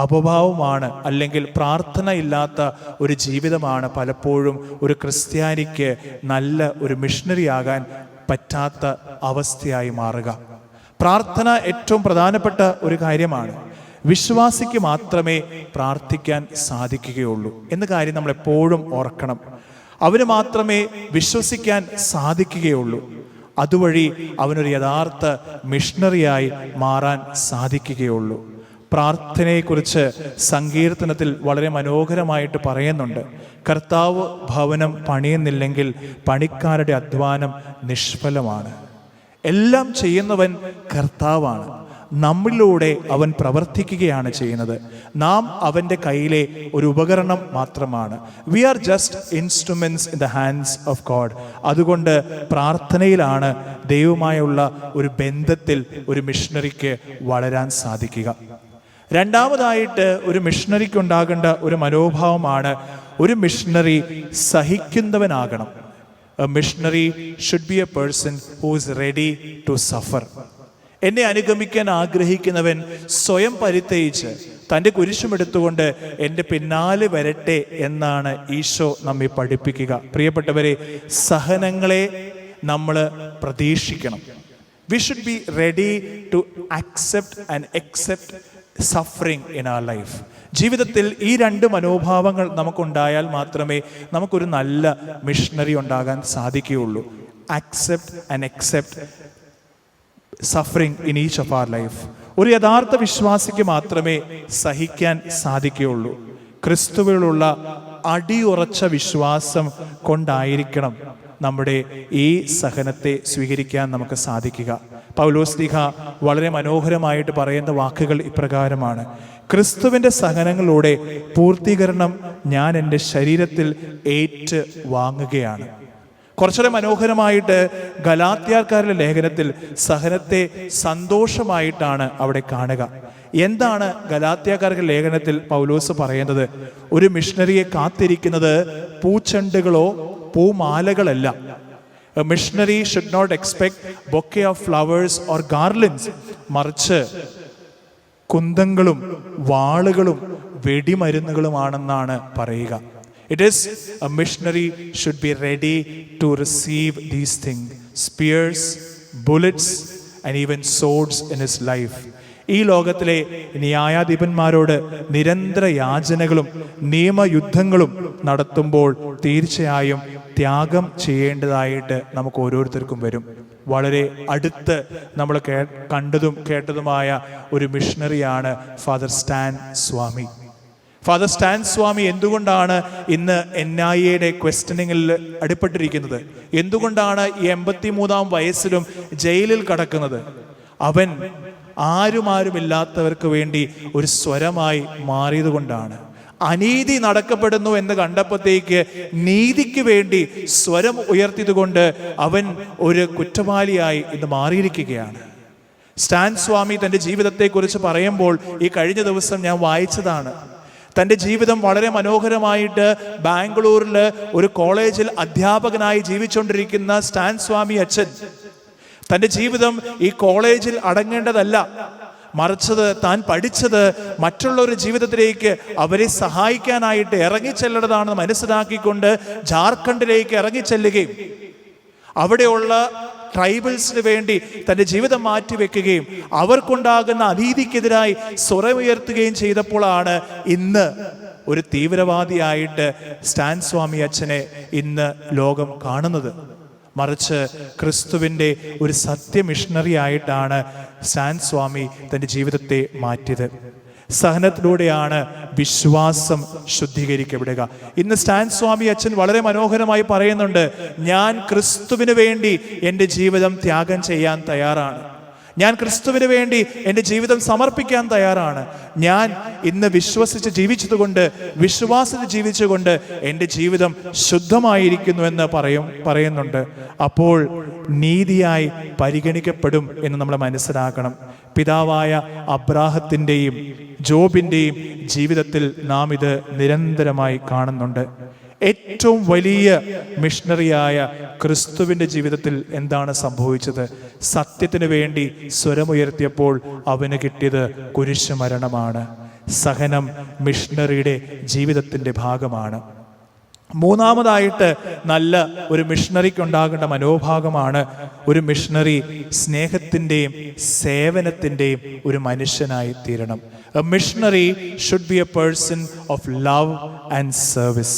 അഭാവമാണ്, അല്ലെങ്കിൽ പ്രാർത്ഥന ഇല്ലാത്ത ഒരു ജീവിതമാണ് പലപ്പോഴും ഒരു ക്രിസ്ത്യാനിക്ക് നല്ല ഒരു മിഷണറി ആകാൻ പറ്റാത്ത അവസ്ഥയായി മാറുക. പ്രാർത്ഥന ഏറ്റവും പ്രധാനപ്പെട്ട ഒരു കാര്യമാണ്. വിശ്വാസിക്ക് മാത്രമേ പ്രാർത്ഥിക്കാൻ സാധിക്കുകയുള്ളൂ എന്ന കാര്യം നമ്മൾ എപ്പോഴും ഓർക്കണം. അവന് മാത്രമേ വിശ്വസിക്കാൻ സാധിക്കുകയുള്ളൂ. അതുവഴി അവനൊരു യഥാർത്ഥ മിഷണറിയായി മാറാൻ സാധിക്കുകയുള്ളൂ. പ്രാർത്ഥനയെക്കുറിച്ച് സങ്കീർത്തനത്തിൽ വളരെ മനോഹരമായിട്ട് പറയുന്നുണ്ട്, കർത്താവ് ഭവനം പണിയുന്നില്ലെങ്കിൽ പണിക്കാരുടെ അധ്വാനം നിഷ്ഫലമാണ്. എല്ലാം ചെയ്യുന്നവൻ കർത്താവാണ്. നമ്മളിലൂടെ അവൻ പ്രവർത്തിക്കുകയാണ് ചെയ്യുന്നത്. നാം അവൻ്റെ കയ്യിലെ ഒരു ഉപകരണം മാത്രമാണ്. We are just instruments in the hands of God. അതുകൊണ്ട് പ്രാർത്ഥനയിലാണ് ദൈവവുമായുള്ള ഒരു ബന്ധത്തിൽ ഒരു മിഷണറിക്ക് വളരാൻ സാധിക്കുക. രണ്ടാമതായിട്ട് ഒരു മിഷണറിക്ക് ഉണ്ടാകേണ്ട ഒരു മനോഭാവമാണ് ഒരു missionary സഹിക്കുന്നവനാകണം. A missionary should be a person who is ready to suffer. എന്നെ അനുഗമിക്കാൻ ആഗ്രഹിക്കുന്നവൻ സ്വയം പരിത്യജിച്ച് തൻ്റെ കുരിശുമെടുത്തുകൊണ്ട് എൻ്റെ പിന്നാലെ വരട്ടെ എന്നാണ് ഈശോ നമ്മെ പഠിപ്പിക്കുക. പ്രിയപ്പെട്ടവരെ, സഹനങ്ങളെ നമ്മൾ പ്രതീക്ഷിക്കണം. We should be ready to accept and accept suffering in our life. ജീവിതത്തിൽ ഈ രണ്ട് മനോഭാവങ്ങൾ നമുക്കുണ്ടായാൽ മാത്രമേ നമുക്കൊരു നല്ല മിഷണറി ഉണ്ടാകാൻ സാധിക്കുകയുള്ളൂ. Accept and accept suffering in each of our life. ഒരു യഥാർത്ഥ വിശ്വാസിക്ക് മാത്രമേ സഹിക്കാൻ സാധിക്കുകയുള്ളൂ. ക്രിസ്തുവിലുള്ള അടിയുറച്ച വിശ്വാസം കൊണ്ടായിരിക്കണം നമ്മുടെ ഈ സഹനത്തെ സ്വീകരിക്കാൻ നമുക്ക് സാധിക്കുക. പൗലോസ്ലീഹ വളരെ മനോഹരമായിട്ട് പറയുന്ന വാക്കുകൾ ഇപ്രകാരമാണ്: ക്രിസ്തുവിൻ്റെ സഹനങ്ങളുടെ പൂർത്തീകരണം ഞാൻ എൻ്റെ ശരീരത്തിൽ ഏറ്റ് വാങ്ങുകയാണ്. കുറച്ചുകൂടെ മനോഹരമായിട്ട് ഗലാത്യക്കാരുടെ ലേഖനത്തിൽ സഹനത്തെ സന്തോഷമായിട്ടാണ് അവിടെ കാണുക. എന്താണ് ഗലാത്യക്കാരുടെ ലേഖനത്തിൽ പൗലോസ് പറയുന്നത്? ഒരു മിഷണറിയെ കാത്തിരിക്കുന്നത് പൂച്ചെണ്ടുകളോ പൂമാലകളല്ല. A missionary should not expect bouquet of flowers or garlands. മറിച്ച് കുന്തങ്ങളും വാളുകളും വെടിമരുന്നുകളുമാണെന്നാണ് പറയുക. It is a missionary should be ready to receive these things: spears, bullets and even swords in his life. ഈ ലോകത്തിലെ ന്യായാധിപന്മാരോട് നിരന്തര യാചനകളും നിയമയുദ്ധങ്ങളും നടത്തുമ്പോൾ തീർച്ചയായും ത്യാഗം ചെയ്യേണ്ടതായിട്ട് നമുക്ക് ഓരോരുത്തർക്കും വരും. വളരെ അടുത്ത് നമ്മൾ കണ്ടതും കേട്ടതുമായ ഒരു മിഷണറിയാണ് ഫാദർ സ്റ്റാൻ സ്വാമി. ഫാദർ സ്റ്റാൻ സ്വാമി എന്തുകൊണ്ടാണ് ഇന്ന് NIA ക്വസ്റ്റനിങ്ങിൽ അടിപ്പെട്ടിരിക്കുന്നത്? എന്തുകൊണ്ടാണ് ഈ 83-ാം വയസ്സിലും ജയിലിൽ കടക്കുന്നത്? അവൻ ആരുമില്ലാത്തവർക്ക് വേണ്ടി ഒരു സ്വരമായി മാറിയതുകൊണ്ടാണ്. അനീതി നടക്കപ്പെടുന്നു എന്ന് കണ്ടപ്പോഴത്തേക്ക് നീതിക്ക് വേണ്ടി സ്വരം ഉയർത്തിയതുകൊണ്ട് അവൻ ഒരു കുറ്റവാളിയായി ഇന്ന് മാറിയിരിക്കുകയാണ്. സ്റ്റാൻ സ്വാമി തൻ്റെ ജീവിതത്തെക്കുറിച്ച് പറയുമ്പോൾ ഈ കഴിഞ്ഞ ദിവസം ഞാൻ വായിച്ചതാണ്. തൻ്റെ ജീവിതം വളരെ മനോഹരമായിട്ട് ബാംഗ്ലൂരിൽ ഒരു കോളേജിൽ അധ്യാപകനായി ജീവിച്ചുകൊണ്ടിരിക്കുന്ന സ്റ്റാൻ സ്വാമി അച്ഛൻ തൻ്റെ ജീവിതം ഈ കോളേജിൽ അടങ്ങേണ്ടതല്ല, മറിച്ചത് താൻ പഠിച്ചത് മറ്റുള്ളവരുടെ ജീവിതത്തിലേക്ക് അവരെ സഹായിക്കാനായിട്ട് ഇറങ്ങിച്ചെല്ലേണ്ടതാണെന്ന് മനസ്സിലാക്കിക്കൊണ്ട് ജാർഖണ്ഡിലേക്ക് ഇറങ്ങിച്ചെല്ലുകയും അവിടെയുള്ള ട്രൈബൽസിന് വേണ്ടി തൻ്റെ ജീവിതം മാറ്റിവെക്കുകയും അവർക്കുണ്ടാകുന്ന അനീതിക്കെതിരായി സ്വരമുയർത്തുകയും ചെയ്തപ്പോഴാണ് ഇന്ന് ഒരു തീവ്രവാദിയായിട്ട് സ്റ്റാൻ സ്വാമി അച്ഛനെ ഇന്ന് ലോകം കാണുന്നത്. മറിച്ച് ക്രിസ്തുവിൻ്റെ ഒരു സത്യമിഷണറി ആയിട്ടാണ് സ്റ്റാൻ സ്വാമി തൻ്റെ ജീവിതത്തെ മാറ്റിയത്. സഹനത്തിലൂടെയാണ് വിശ്വാസം ശുദ്ധീകരിക്കപ്പെടുക. ഇന്ന് സ്റ്റാൻ സ്വാമി അച്ഛൻ വളരെ മനോഹരമായി പറയുന്നുണ്ട്: ഞാൻ ക്രിസ്തുവിന് വേണ്ടി എൻ്റെ ജീവിതം ത്യാഗം ചെയ്യാൻ തയ്യാറാണ്. ഞാൻ ക്രിസ്തുവിന് വേണ്ടി എൻ്റെ ജീവിതം സമർപ്പിക്കാൻ തയ്യാറാണ്. ഞാൻ ഇന്ന് വിശ്വസിച്ച് ജീവിച്ചതുകൊണ്ട്, വിശ്വാസത്തിൽ ജീവിച്ചുകൊണ്ട് എൻ്റെ ജീവിതം ശുദ്ധമായിരിക്കുന്നു എന്ന് പറയുന്നുണ്ട്. അപ്പോൾ നീതിയായി പരിഗണിക്കപ്പെടും എന്ന് നമ്മൾ മനസ്സിലാക്കണം. പിതാവായ അബ്രാഹത്തിൻ്റെയും ജോബിൻ്റെയും ജീവിതത്തിൽ നാം ഇത് നിരന്തരമായി കാണുന്നുണ്ട്. ഏറ്റവും വലിയ മിഷണറിയായ ക്രിസ്തുവിൻ്റെ ജീവിതത്തിൽ എന്താണ് സംഭവിച്ചത്? സത്യത്തിന് വേണ്ടി സ്വരമുയർത്തിയപ്പോൾ അവന് കിട്ടിയത് കുരിശുമരണമാണ്. സഹനം മിഷണറിയുടെ ജീവിതത്തിൻ്റെ ഭാഗമാണ്. മൂന്നാമതായിട്ട് നല്ല ഒരു മിഷണറിക്ക് ഉണ്ടാകേണ്ട മനോഭാവമാണ് ഒരു മിഷണറി സ്നേഹത്തിൻ്റെയും സേവനത്തിൻ്റെയും ഒരു മനുഷ്യനായി തീരണം. A missionary should be a person of love and service.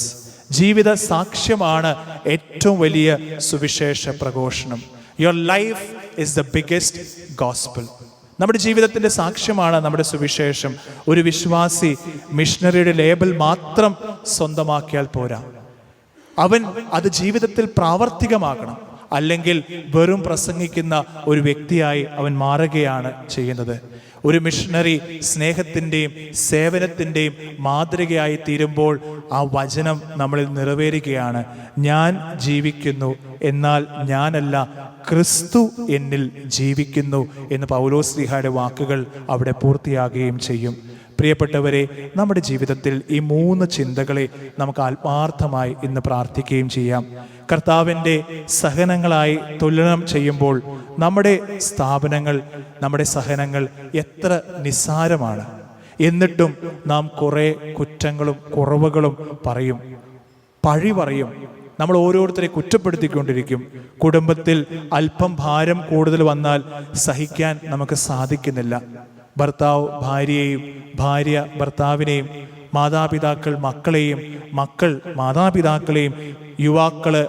ജീവിത സാക്ഷ്യമാണ് ഏറ്റവും വലിയ സുവിശേഷ പ്രഘോഷണം. Your life is the biggest gospel. നമ്മുടെ ജീവിതത്തിൻ്റെ സാക്ഷ്യമാണ് നമ്മുടെ സുവിശേഷം. ഒരു വിശ്വാസി മിഷണറിയുടെ ലേബൽ മാത്രം സ്വന്തമാക്കിയാൽ പോരാ, അവൻ അത് ജീവിതത്തിൽ പ്രാവർത്തികമാക്കണം. അല്ലെങ്കിൽ വെറും പ്രസംഗിക്കുന്ന ഒരു വ്യക്തിയായി അവൻ മാറുകയാണ് ചെയ്യുന്നത്. ഒരു മിഷണറി സ്നേഹത്തിൻ്റെയും സേവനത്തിൻ്റെയും മാതൃകയായി തീരുമ്പോൾ ആ വചനം നമ്മളിൽ നിറവേറുകയാണ്. ഞാൻ ജീവിക്കുന്നു, എന്നാൽ ഞാനല്ല, ക്രിസ്തു എന്നിൽ ജീവിക്കുന്നു എന്ന് പൗലോസ്ലീഹായുടെ വാക്കുകൾ അവിടെ പൂർത്തിയാകുകയും ചെയ്യും. പ്രിയപ്പെട്ടവരെ, നമ്മുടെ ജീവിതത്തിൽ ഈ 3 ചിന്തകളെ നമുക്ക് ആത്മാർത്ഥമായി ഇന്ന് പ്രാർത്ഥിക്കുകയും ചെയ്യാം. കർത്താവിൻ്റെ സഹനങ്ങളായി തുലനം ചെയ്യുമ്പോൾ നമ്മുടെ സ്ഥാപനങ്ങൾ, നമ്മുടെ സഹനങ്ങൾ എത്ര നിസ്സാരമാണ്. എന്നിട്ടും നാം കുറേ കുറ്റങ്ങളും കുറവുകളും പറയും, പഴി പറയും, നമ്മൾ ഓരോരുത്തരെ കുറ്റപ്പെടുത്തിക്കൊണ്ടിരിക്കും. കുടുംബത്തിൽ അല്പം ഭാരം കൂടുതൽ വന്നാൽ സഹിക്കാൻ നമുക്ക് സാധിക്കുന്നില്ല. ഭർത്താവ് ഭാര്യയെയും, ഭാര്യ ഭർത്താവിനെയും, മാതാപിതാക്കൾ മക്കളെയും, മക്കൾ മാതാപിതാക്കളെയും, യുവാക്കള്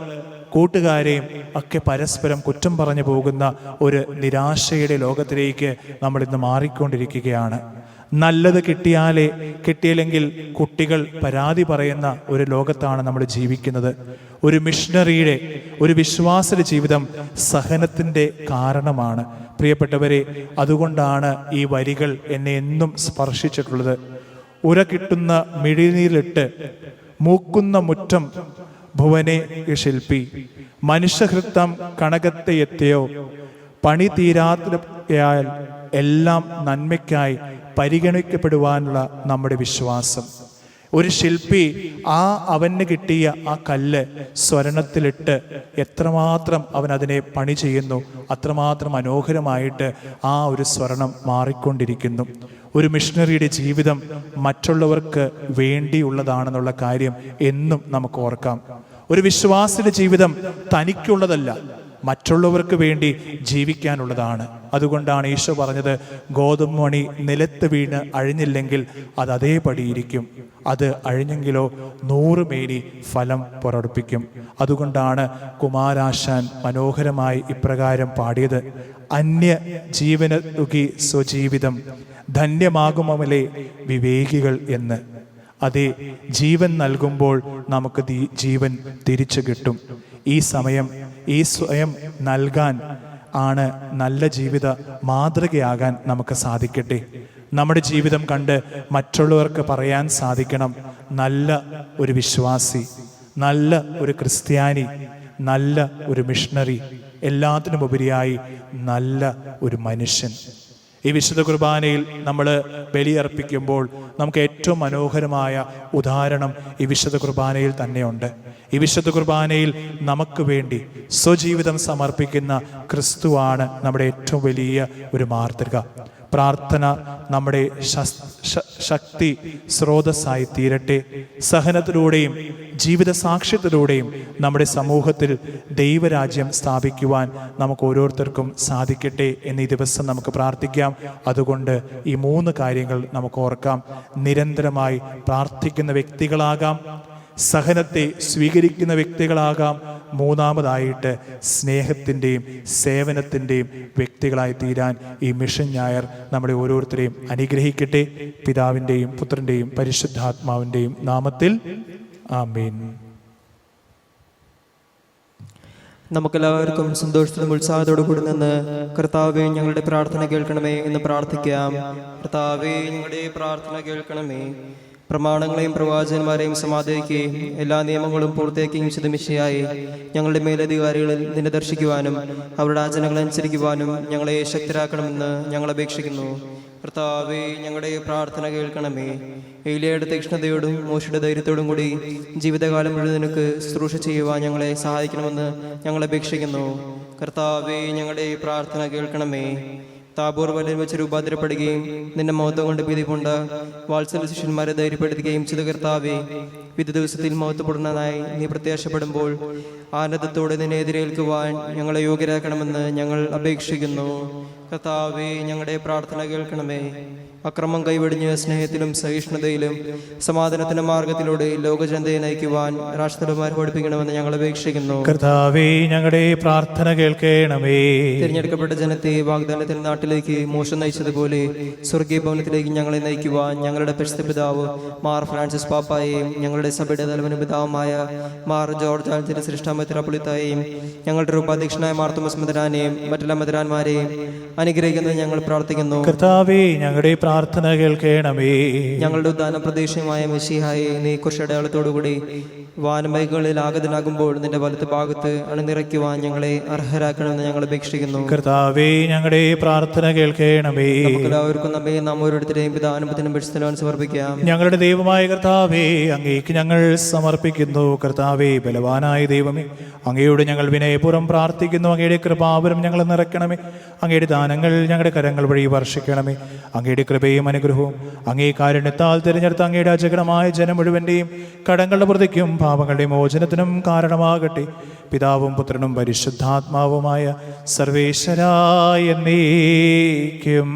കൂട്ടുകാരെയും ഒക്കെ പരസ്പരം കുറ്റം പറഞ്ഞു പോകുന്ന ഒരു നിരാശയുടെ ലോകത്തിലേക്ക് നമ്മൾ ഇന്ന് മാറിക്കൊണ്ടിരിക്കുകയാണ്. നല്ലത് കിട്ടിയില്ലെങ്കിൽ കുട്ടികൾ പരാതി പറയുന്ന ഒരു ലോകത്താണ് നമ്മൾ ജീവിക്കുന്നത്. ഒരു മിഷണറിയുടെ, ഒരു വിശ്വാസിയുടെ ജീവിതം സഹനത്തിൻ്റെ കാരണമാണ്. പ്രിയപ്പെട്ടവരെ, അതുകൊണ്ടാണ് ഈ വരികൾ എന്നെ എന്നും സ്പർശിച്ചിട്ടുള്ളത്. ഉര കിട്ടുന്ന മിഴിനീരിലിട്ട് മൂക്കുന്ന മുറ്റം ഭുവനെ ശില്പി, മനുഷ്യഹൃത്തം കണകത്തെ എത്തിയോ, പണി തീരാത്തയാൽ എല്ലാം നന്മയ്ക്കായി പരിഗണിക്കപ്പെടുവാനുള്ള നമ്മുടെ വിശ്വാസം. ഒരു ശില്പി അവന് കിട്ടിയ ആ കല്ല് സ്വർണത്തിലിട്ട് എത്രമാത്രം അവൻ അതിനെ പണി ചെയ്യുന്നു, അത്രമാത്രം മനോഹരമായിട്ട് ആ ഒരു സ്വർണം മാറിക്കൊണ്ടിരിക്കുന്നു. ഒരു മിഷണറിയുടെ ജീവിതം മറ്റുള്ളവർക്ക് വേണ്ടിയുള്ളതാണെന്നുള്ള കാര്യം എന്നും നമുക്ക് ഓർക്കാം. ഒരു വിശ്വാസിയുടെ ജീവിതം തനിക്കുള്ളതല്ല, മറ്റുള്ളവർക്ക് വേണ്ടി ജീവിക്കാനുള്ളതാണ്. അതുകൊണ്ടാണ് ഈശോ പറഞ്ഞത്, ഗോതമ്പ് മണി നിലത്ത് വീണ് അഴിഞ്ഞില്ലെങ്കിൽ അത് അതേപടിയിരിക്കും, അത് അഴിഞ്ഞെങ്കിലോ 100 മേനി ഫലം പുറപ്പെടുപ്പിക്കും. അതുകൊണ്ടാണ് കുമാരാശാൻ മനോഹരമായി ഇപ്രകാരം പാടിയത്, അന്യ ജീവനുകി സ്വജീവിതം ധന്യമാകുമമലേ വിവേകികൾ എന്ന്. അതേ, ജീവൻ നൽകുമ്പോൾ നമുക്ക് ജീവൻ തിരിച്ചു കിട്ടും. ഈ സമയം ഈ സ്വയം നൽകാൻ ആണ് നല്ല ജീവിത മാതൃകയാകാൻ നമുക്ക് സാധിക്കട്ടെ. നമ്മുടെ ജീവിതം കണ്ട് മറ്റുള്ളവർക്ക് പറയാൻ സാധിക്കണം, നല്ല ഒരു വിശ്വാസി, നല്ല ഒരു ക്രിസ്ത്യാനി, നല്ല ഒരു മിഷണറി, എല്ലാത്തിനുമുപരിയായി നല്ല ഒരു മനുഷ്യൻ. ഈ വിശുദ്ധ കുർബാനയിൽ നമ്മൾ ബലിയർപ്പിക്കുമ്പോൾ നമുക്ക് ഏറ്റവും മനോഹരമായ ഉദാഹരണം ഈ വിശുദ്ധ കുർബാനയിൽ തന്നെയുണ്ട്. ഈ വിശുദ്ധ കുർബാനയിൽ നമുക്ക് വേണ്ടി സ്വജീവിതം സമർപ്പിക്കുന്ന ക്രിസ്തുവാണ് നമ്മുടെ ഏറ്റവും വലിയ ഒരു മാതൃക. പ്രാർത്ഥന നമ്മുടെ ശക്തി സ്രോതസ്സായി തീരട്ടെ. സഹനത്തിലൂടെയും ജീവിത സാക്ഷ്യത്തിലൂടെയും നമ്മുടെ സമൂഹത്തിൽ ദൈവരാജ്യം സ്ഥാപിക്കുവാൻ നമുക്ക് ഓരോരുത്തർക്കും സാധിക്കട്ടെ എന്ന് ഈ ദിവസം നമുക്ക് പ്രാർത്ഥിക്കാം. അതുകൊണ്ട് ഈ 3 കാര്യങ്ങൾ നമുക്ക് ഓർക്കാം. നിരന്തരമായി പ്രാർത്ഥിക്കുന്ന വ്യക്തികളാകാം, സഹനത്തെ സ്വീകരിക്കുന്ന വ്യക്തികളാകാം, മൂന്നാമതായിട്ട് സ്നേഹത്തിൻ്റെയും സേവനത്തിൻ്റെയും വ്യക്തികളായി തീരാൻ ഈ മിഷൻ ഞായർ നമ്മളെ ഓരോരുത്തരെയും അനുഗ്രഹിക്കട്ടെ. പിതാവിൻ്റെയും പുത്രൻ്റെയും പരിശുദ്ധാത്മാവിൻ്റെയും നാമത്തിൽ ആമേൻ. നമുക്കെല്ലാവർക്കും സന്തോഷത്തിലും ഉത്സാഹത്തോടു കൂടി നിന്ന് കർത്താവേ ഞങ്ങളുടെ പ്രാർത്ഥന കേൾക്കണമേ എന്ന് പ്രാർത്ഥിക്കാം. കർത്താവേ ഞങ്ങളുടെ പ്രാർത്ഥന കേൾക്കണമേ. പ്രമാണങ്ങളെയും പ്രവാചകന്മാരെയും സമാധാനിക്കുകയും എല്ലാ നിയമങ്ങളും പൂർത്തിയാക്കുകയും ചെയ്ത മിശിഹായെ, ഞങ്ങളുടെ മേലധികാരികളിൽ നിന്നെ ദർശിക്കുവാനും അവരുടെ ആചരണങ്ങൾ അനുസരിക്കുവാനും ഞങ്ങളെ ശക്തരാക്കണമെന്ന് ഞങ്ങൾ അപേക്ഷിക്കുന്നു. കർത്താവേ ഞങ്ങളുടെ പ്രാർത്ഥന കേൾക്കണമേ. ഏലിയയുടെ തീക്ഷ്ണതയോടും മോശയുടെ ധൈര്യത്തോടും കൂടി ജീവിതകാലം മുഴുവൻ നിനക്ക് ശുശ്രൂഷ ചെയ്യുവാൻ ഞങ്ങളെ സഹായിക്കണമെന്ന് ഞങ്ങൾ അപേക്ഷിക്കുന്നു. കർത്താവേ ഞങ്ങളുടെ പ്രാർത്ഥന കേൾക്കണമേ. താബോർ വലയിൽ വെച്ച് രൂപാന്തരപ്പെടുകയും നിന്റെ മഹത്വം കൊണ്ട് ഭീതിപൂണ്ട വാത്സല്യ ശിഷ്യന്മാരെ ധൈര്യപ്പെടുത്തുകയും ചെയ്ത കർത്താവേ, വിധി ദിവസത്തിൽ മഹത്വപ്പെടുന്നതായി നീ പ്രത്യാശപ്പെടുമ്പോൾ ആനന്ദത്തോടെ നിന്നെ എതിരേൽക്കുവാൻ ഞങ്ങളെ യോഗ്യരാക്കണമെന്ന് ഞങ്ങൾ അപേക്ഷിക്കുന്നു. കർത്താവേ ഞങ്ങളുടെ പ്രാർത്ഥന കേൾക്കണമേ. അക്രമം കൈവെടിഞ്ഞ് സ്നേഹത്തിലും സഹിഷ്ണുതയിലും സമാധാനത്തിന്റെ മാർഗത്തിലൂടെ ലോകജനതയെ നയിക്കുവാൻ രാഷ്ട്രപതിമാർ പഠിപ്പിക്കണമെന്ന് ഞങ്ങൾ അപേക്ഷിക്കുന്നു. കർത്താവേ ഞങ്ങളുടെ പ്രാർത്ഥന കേൾക്കണമേ. തിരഞ്ഞെടുക്കപ്പെട്ട ജനത്തെ വാഗ്ദാനത്തിൽ നാട്ടിലേക്ക് മോശം നയിച്ചതുപോലെ സ്വർഗീയ ഭവനത്തിലേക്ക് ഞങ്ങളെ നയിക്കുവാൻ ഞങ്ങളുടെ പരിശുദ്ധ പിതാവ് മാർ ഫ്രാൻസിസ് പാപ്പായെയും ഞങ്ങളുടെ സഭയുടെ തലവനും പിതാവുമായ മാർ ജോർജ് ആൽജരി ശ്രേഷ്ഠ മെത്രാപ്പൊലീത്തായെയും ഞങ്ങളുടെ ഉപാധ്യക്ഷനായ മാർ തോമസ് മെത്രാനെയും മറ്റെല്ലാ മെത്രാന്മാരെയും അനുഗ്രഹിക്കുന്നത് ഞങ്ങൾ പ്രാർത്ഥിക്കുന്നു. കർത്താവേ, ഞങ്ങളുടെ പ്രാർത്ഥന കേൾക്കണമേ. ഞങ്ങളുടെ ഉദ്ധാന പ്രദേശമായ മെസ്സിഹായെ നീ കുരിശടയാളത്തോടുകൂടി വാനമൈകളിൽ ആഗതനാകുമ്പോൾ നിന്റെ വലത്ത് ഭാഗത്ത് അണിനിറയ്ക്കുവാൻ ഞങ്ങളെ അർഹരാക്കണമെന്ന് ഞങ്ങൾ അപേക്ഷിക്കുന്നു. കർത്താവേ, ഞങ്ങളുടെ പ്രാർത്ഥന കേൾക്കണമേ. നമുക്കെല്ലാവർക്കും നമ്മെ നാം ഓരോരുത്തരെയും പിതാവിനും പരിശുദ്ധനും സമർപ്പിക്കാം. ഞങ്ങളുടെ ദൈവമായ കർത്താവേ, അങ്ങേക്ക് ഞങ്ങൾ സമർപ്പിക്കുന്നു. കർത്താവേ, ബലവാനായ ദൈവമേ, അങ്ങയോട് ഞങ്ങൾ വിനയപൂർവ്വം പ്രാർത്ഥിക്കുന്നു. അങ്ങയുടെ കൃപാവരം ഞങ്ങൾ നിറയ്ക്കണമേ. അങ്ങയുടെ ദാനങ്ങൾ ഞങ്ങളുടെ കരങ്ങൾ വഴി വർഷിക്കണമേ. അങ്ങയുടെ കൃപയും അനുഗ്രഹവും അങ്ങേ കാരുണ്യത്താൽ തിരഞ്ഞെടുത്ത അങ്ങയുടെ അജഗണമായ ജനം മുഴുവൻ്റെയും കടങ്ങളുടെ പ്രതിക്കും പാപങ്ങളുടെ മോചനത്തിനും കാരണമാകട്ടെ. പിതാവും പുത്രനും പരിശുദ്ധാത്മാവുമായ സർവേശ്വരായ എന്നേക്കും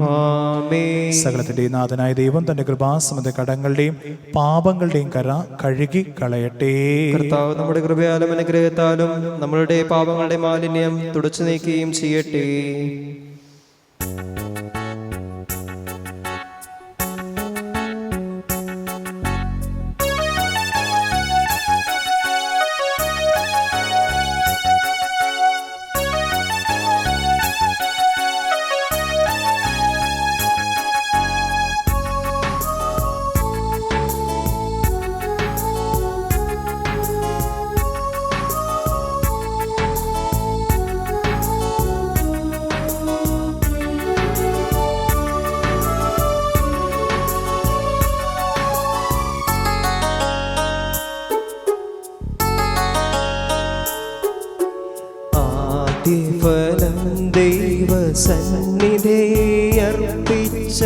ആമേൻ. സകലത്തിന്റെ നാഥനായ ദൈവം തന്റെ കൃപാസമത്തെ കടങ്ങളുടെയും പാപങ്ങളുടെയും കര കഴുകി കളയട്ടെ. കർത്താവ് നമ്മുടെ കൃപയാലും അനുഗ്രഹത്താലും നമ്മളുടെ പാപങ്ങളുടെ മാലിന്യം തുടച്ചു നീക്കുകയും ചെയ്യട്ടെ. ഫലം ദൈവസന്നിധി അർപ്പിച്ച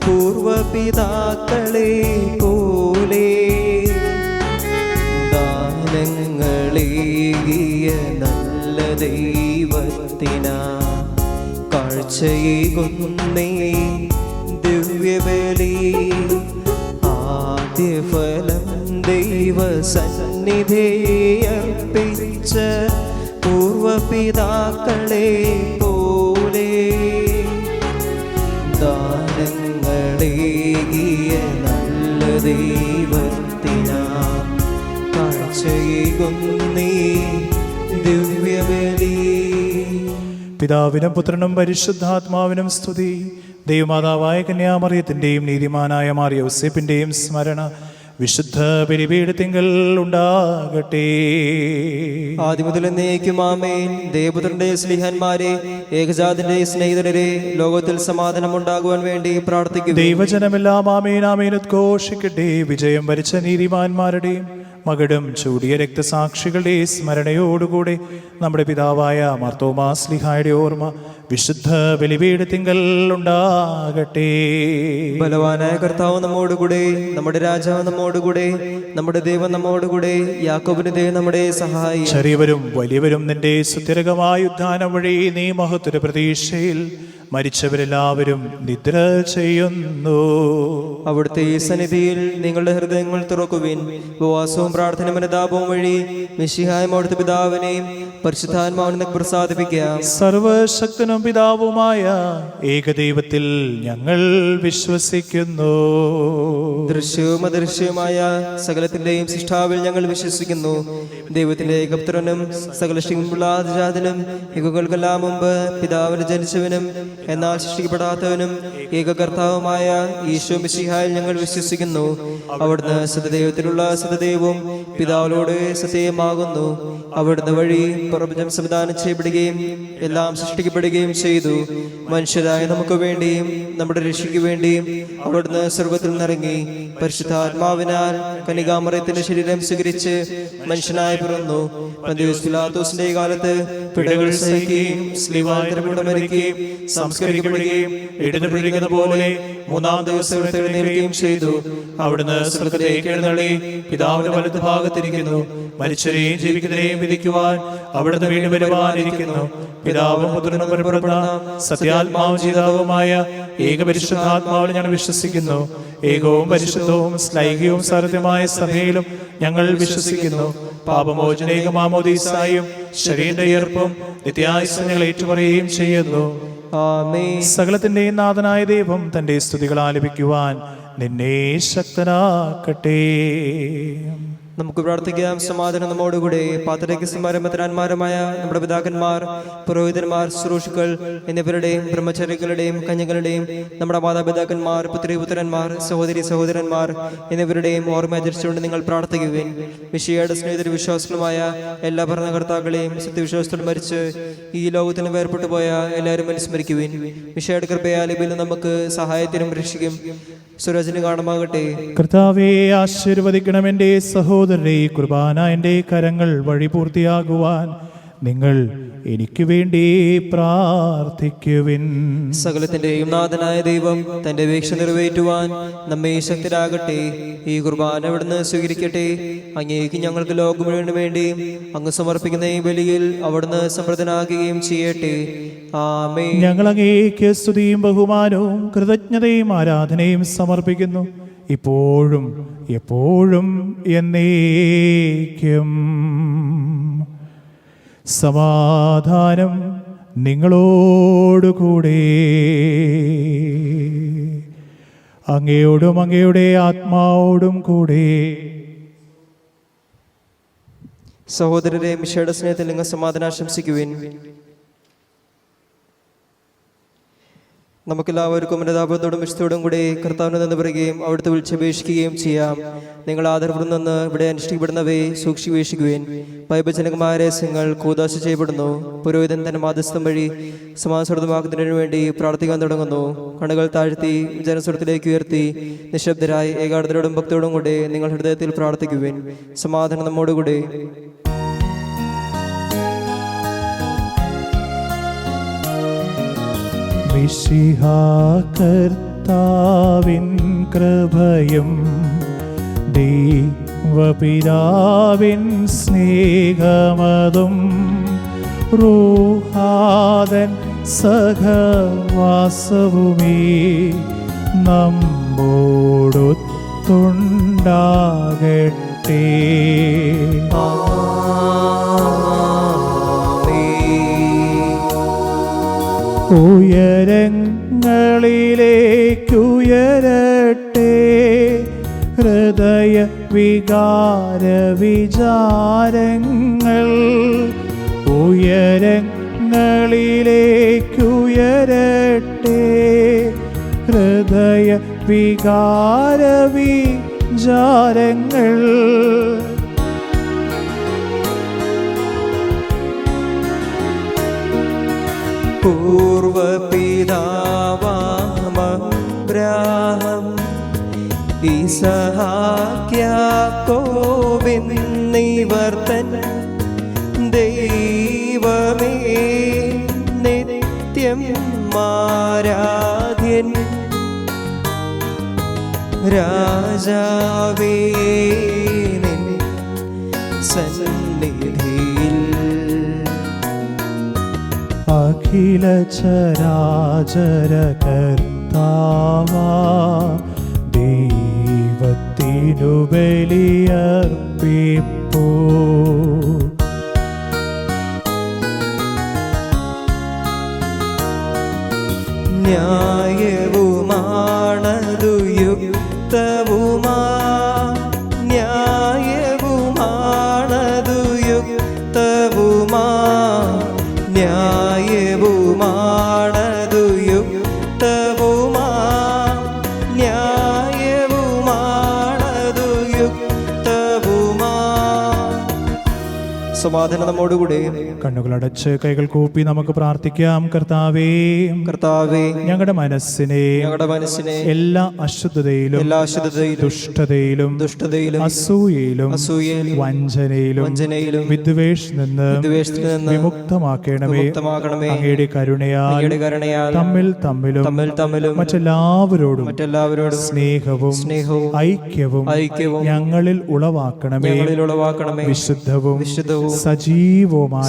പൂർവപിതാക്കളെ പോലെ ദാനങ്ങളേകിയ നല്ല ദൈവത്തിനാ കാഴ്ചയേകുന്നേ ദിവ്യബലി. ആദ്യഫലം ദൈവസന്നിധി അർപ്പിച്ച പൂർവപിതാക്കളെ പോലെ ദാനങ്ങളേകിയ നല്ല ദൈവത്തിനാ കാഴ്ചയേകുന്നേ ദിവ്യബലി. പിതാവിനും പുത്രനും പരിശുദ്ധാത്മാവിനും സ്തുതി. ദൈവമാതാവായ കന്യാമറിയത്തിന്റെയും നീതിമാനായ മാർ യോസേപ്പിന്റെയും സ്മരണ വിശുദ്ധ ബലിപീഠത്തിങ്കൽ ഉണ്ടാകട്ടെ. ആദിമുതൽ എന്നേക്കും ആമേൻ. ദേവപുത്രന്റെ സ്നേഹന്മാരെ, ഏകജാതന്റെ സ്നേഹിതരെ, ലോകത്തിൽ സമാധാനം ഉണ്ടാകുവാൻ വേണ്ടി പ്രാർത്ഥിക്കുന്നു. ദൈവജനമെല്ലാം ആമേൻ ആമേൻ ഉദ്ഘോഷിക്കട്ടെ. വിജയം വരിച്ച നീതിമാന്മാരുടെയും മകടും ചൂടിയ രക്തസാക്ഷികളുടെ സ്മരണയോടുകൂടെ നമ്മുടെ പിതാവായ മാർത്തോമാ ശ്ലീഹായുടെ ഓർമ്മ വിശുദ്ധ ബലിപീഠത്തിങ്കൽ ഉണ്ടാകട്ടെ. ബലവാനായ കർത്താവ് നമ്മോടുകൂടെ, നമ്മുടെ രാജാവ് നമ്മോടുകൂടെ, നമ്മുടെ ദൈവം നമ്മോടുകൂടെ, യാക്കോബിന്റെ ദൈവം നമ്മുടെ സഹായി. ചെറിയവരും വലിയവരും നിന്റെ സുസ്ഥിരകമായ ഉദ്ധാനം വഴി നീ മഹത്വ പ്രതീക്ഷയിൽ മരിച്ചവരെല്ലാവരും നിദ്ര ചെയ്യുന്നു. അവിടുത്തെ ഈ സന്നിധിയിൽ നിങ്ങളുടെ ഹൃദയങ്ങൾ തുറക്കുവിൻ. ഉപവാസവും പ്രാർത്ഥനയും അനുതാപവും വഴി മിശിഹായ അവിടുത്തെ പിതാവിനെയും പരിശുദ്ധാത്മാവിനെ പ്രസാദിപ്പിക്കാം. സർവശക്തനും പിതാവുമായ ഏകദൈവത്തിൽ ഞങ്ങൾ വിശ്വസിക്കുന്നു. ദൃശ്യവും അദൃശ്യവുമായ സകലത്തിന്റെയും സൃഷ്ടാവിൽ ഞങ്ങൾ വിശ്വസിക്കുന്നു. ദൈവത്തിന്റെ ഏകപുത്രനും സകലജാതനും യുഗങ്ങൾക്കെല്ലാം മുമ്പ് പിതാവിന് ജനിച്ചവനും എന്നാൽ സൃഷ്ടിക്കപ്പെടാത്തവനും ഏകകർത്താവുമായ ഈശോ മിശിഹായിൽ ഞങ്ങൾ വിശ്വസിക്കുന്നു. അവിടുന്ന് സത്യദൈവത്തിലുള്ള സത്യദൈവവും പിതാവിനോട് സത്യമാകുന്നു. അവിടുന്ന് വഴി പ്രപഞ്ചം സംവിധാനം ചെയ്യപ്പെടുകയും എല്ലാം സൃഷ്ടിക്കപ്പെടുകയും ചെയ്തു. മനുഷ്യരായ നമുക്ക് വേണ്ടിയും നമ്മുടെ രക്ഷയ്ക്ക് വേണ്ടിയും അവിടുന്ന് സ്വർഗത്തിൽ നിന്നിറങ്ങി പരിശുദ്ധാത്മാവിനാൽ കന്യകാമറിയത്തിന്റെ ശരീരം സ്വീകരിച്ച് മനുഷ്യനായി പിറന്നു. പന്തിയോസ് പിലാത്തോസിന്റെ കാലത്ത് പിടകൾ സഹിക്കുകയും സ്ലീവാന്തരപ്പെട്ട് മരിക്കുകയും സംസ്കരിക്കപ്പെടുകയും എഴുതപ്പെട്ടിരിക്കുന്ന പോലെ മൂന്നാം ദിവസം എഴുന്നേൽക്കുകയും ചെയ്തു. അവിടുന്ന് സ്വർഗ്ഗത്തിലേക്ക് എഴുന്നള്ളി പിതാവിന്റെ വലത്ത് ഭാഗത്തിരിക്കുന്നു. മരിച്ചവരെയും ജീവിക്കുന്നവരെയും വിധിക്കുവാൻ അവിടുന്ന് വീണ്ടും വരുവാനിരിക്കുന്നു. പിതാവും പുത്രനും പുറപ്പെടുന്ന സത്യാത്മാവും ജീതാവുമായ ഏകപരിശുദ്ധാത്മാവിൽ ഞങ്ങൾ വിശ്വസിക്കുന്നു. ഏകവും പരിശുദ്ധവും ശ്ലൈഹികവും സാരഥ്യമായ സഭയിലും ഞങ്ങൾ വിശ്വസിക്കുന്നു. പാപമോചനേക മാമോദീസായും ശരീരന്റെ ഉയർപ്പും നിത്യായുസ്സും ഞങ്ങൾ ഏറ്റുപറയുകയും ചെയ്യുന്നു. സകലത്തിന്റെയും നാഥനായ ദൈവം തന്റെ സ്തുതികൾ ആലപിക്കുവാൻ നിന്നെ ശക്തനാക്കട്ടെ. നമുക്ക് പ്രാർത്ഥിക്കാം. സമാധാനം നമ്മോടുകൂടെ. പാത്രകന്മാരും മെത്രാന്മാരുമായ നമ്മുടെ പിതാക്കന്മാർ, പുരോഹിതന്മാർ, ശുശ്രൂഷകൾ എന്നിവരുടെയും ബ്രഹ്മചാരികളുടെയും കന്യകളുടെയും നമ്മുടെ മാതാപിതാക്കന്മാർ, പുത്രിപുത്രന്മാർ, സഹോദരി സഹോദരന്മാർ എന്നിവരുടെയും ഓർമ്മ ആചരിച്ചുകൊണ്ട് നിങ്ങൾ പ്രാർത്ഥിക്കുവിൻ. മിശിഹായുടെ സ്നേഹിതരും വിശ്വാസികളുമായ എല്ലാ ഭരണകർത്താക്കളെയും സത്യവിശ്വാസത്തോട് മരിച്ച് ഈ ലോകത്തിന് വേർപെട്ടു പോയ എല്ലാവരും അനുസ്മരിക്കുവിൻ. മിശിഹായുടെ കൃപയാൽ ഇതിൽ നമുക്ക് സഹായത്തിനും രക്ഷിക്കും സുരജന് കാണുമാകട്ടെ. കർത്താവേ, ആശീർവദിക്കണം എൻ്റെ സഹോദരരെ. കുർബാന എൻ്റെ കരങ്ങൾ വഴി പൂർത്തിയാകുവാൻ നിങ്ങൾ എനിക്ക് വേണ്ടി പ്രാർത്ഥിക്കുവിൻ. സകലത്തിന്റെയും നാഥനായ ദൈവം തന്റെ വീക്ഷ നിറവേറ്റുവാൻ നമ്മെ ശക്തരാകട്ടെ. ഈ കുർബാന അവിടുന്ന് സ്വീകരിക്കട്ടെ. അങ്ങേക്ക് ഞങ്ങൾക്ക് ലോകം മുഴുവന് വേണ്ടി അങ്ങ് സമർപ്പിക്കുന്ന ഈ ബലിയിൽ അവിടുന്ന് സമൃദ്ധനാകുകയും ചെയ്യട്ടെ. ആമേൻ. ഞങ്ങൾ അങ്ങേക്ക് സ്തുതിയും ബഹുമാനവും കൃതജ്ഞതയും ആരാധനയും സമർപ്പിക്കുന്നു, ഇപ്പോഴും എപ്പോഴും എന്നേക്കും. സമാധാനം നിങ്ങളോടുകൂടെ. അങ്ങയോടും അങ്ങയുടെ ആത്മാവോടും കൂടെ. സഹോദരരെ, മിശിഹായുടെ സ്നേഹത്തിൽ നിങ്ങൾ സമാധാനം ആശംസിക്കുവിൻ. നമുക്കെല്ലാവർക്കും ഉന്നതാപത്തോടും വിശുദ്ധോടും കൂടെ കർത്താവിനെ നിന്ന് പറയുകയും അവിടുത്തെ വിളിച്ചപേക്ഷിക്കുകയും ചെയ്യാം. നിങ്ങൾ ആദരവിൽ നിന്ന് ഇവിടെ അനുഷ്ഠിക്കപ്പെടുന്നവയെ സൂക്ഷിച്ചുപേക്ഷിക്കുവാൻ ഭയഭജനകമായ രഹസ്യങ്ങൾ കൂദാശ ചെയ്യപ്പെടുന്നു. പുരോഹിതൻ തന്റെ മാധ്യസ്ഥം വഴി സമാശ്രിതമാക്കുന്നതിനു വേണ്ടി പ്രാർത്ഥിക്കാൻ തുടങ്ങുന്നു. കണ്ണുകൾ താഴ്ത്തി ജനസ്വരത്തിലേക്ക് ഉയർത്തി നിശബ്ദരായി ഏകാഗ്രതയോടും ഭക്തിയോടും കൂടെ നിങ്ങൾ ഹൃദയത്തിൽ പ്രാർത്ഥിക്കുവാൻ. സമാധാനം നമ്മോടുകൂടെ. മിശിഹാ കർത്താവിൻ കൃപയും ദൈവപിതാവിൻ സ്നേഹമതും റൂഹാദൻ സഹവാസവുമേ നമ്മോടൊത്തുണ്ടാകട്ടെ. ഉയരങ്ങളിലേക്കുയരട്ടെ ഹൃദയ വികാര വിചാരങ്ങൾ. ഉയരങ്ങളിലേക്കുയരട്ടെ ഹൃദയ വികാര വിചാരങ്ങൾ. പൂർവപിതാവാമബ്രാഹം ഇസഹാക്യാക്കോബെന്നിവർ തൻ ദൈവമേ നിത്യം ആരാധ്യൻ രാജാവേ നിൻ സന്നിധിയിൽ അഖില ചരാചര കർത്താവാ ദൈവത്തിനു ബലിയർപ്പിപ്പൂ. ന്യായവുമാണതു യുക്തവുമാ ന്യായവുമാണതു യുക്തവുമാ ന്യായവുമാണതു യുക്തവുമാ ന്യായവുമാണതു യുക്തവുമാ. സമാധാനം നമ്മോടുകൂടെ. കണ്ണുകളടച്ച് കൈകൾ കൂപ്പി നമുക്ക് പ്രാർത്ഥിക്കാം. കർത്താവേ, കർത്താവേ, ഞങ്ങളുടെ മനസ്സിനെ എല്ലാ അശുദ്ധതയിലും ദുഷ്ടതയിലും അസൂയയിലും വഞ്ചനയിലും വിദ്വേഷത്തിൽ നിന്ന് വിമുക്തമാക്കണമേ. അങ്ങയുടെ കരുണയാൽ തമ്മിലും മറ്റെല്ലാവരോടും സ്നേഹവും ഐക്യവും ഞങ്ങളിൽ ഉളവാക്കണമേ. വിശുദ്ധവും സജീവവുമായ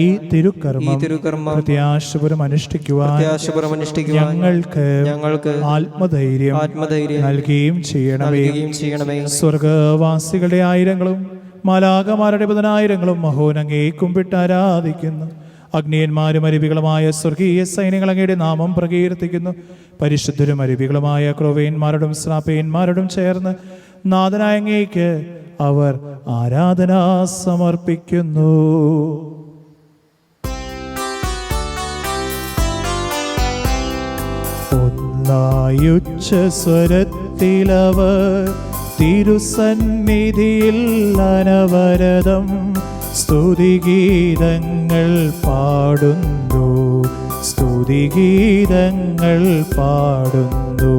ഈ തിരുക്കർമ്മം പ്രത്യാശപുരം അനുഷ്ഠിക്കുവാൻ ഞങ്ങൾക്ക് ആത്മധൈര്യം നൽകുകയും ചെയ്യണമേ. സ്വർഗവാസികളുടെ ആയിരങ്ങളും മാലാഖമാരുടെ പതിനായിരങ്ങളും മഹോനങ്ങേ കുമ്പിട്ട് ആരാധിക്കുന്നു. അഗ്നിയന്മാരും അരുവികളുമായ സ്വർഗീയ സൈന്യങ്ങൾ അങ്ങയുടെ നാമം പ്രകീർത്തിക്കുന്നു. പരിശുദ്ധരും അരുവികളുമായ ക്രോവേന്മാരോടും ശ്രാപ്പേന്മാരോടും ചേർന്ന് നാഥനായ അങ്ങേക്ക് അവർ ആരാധന സമർപ്പിക്കുന്നു. ഒന്നായുച്ച സ്വരത്തിലവർ തിരുസന്നിധിയിൽ അനവരതം സ്തുതിഗീതങ്ങൾ പാടുന്നു, സ്തുതിഗീതങ്ങൾ പാടുന്നു.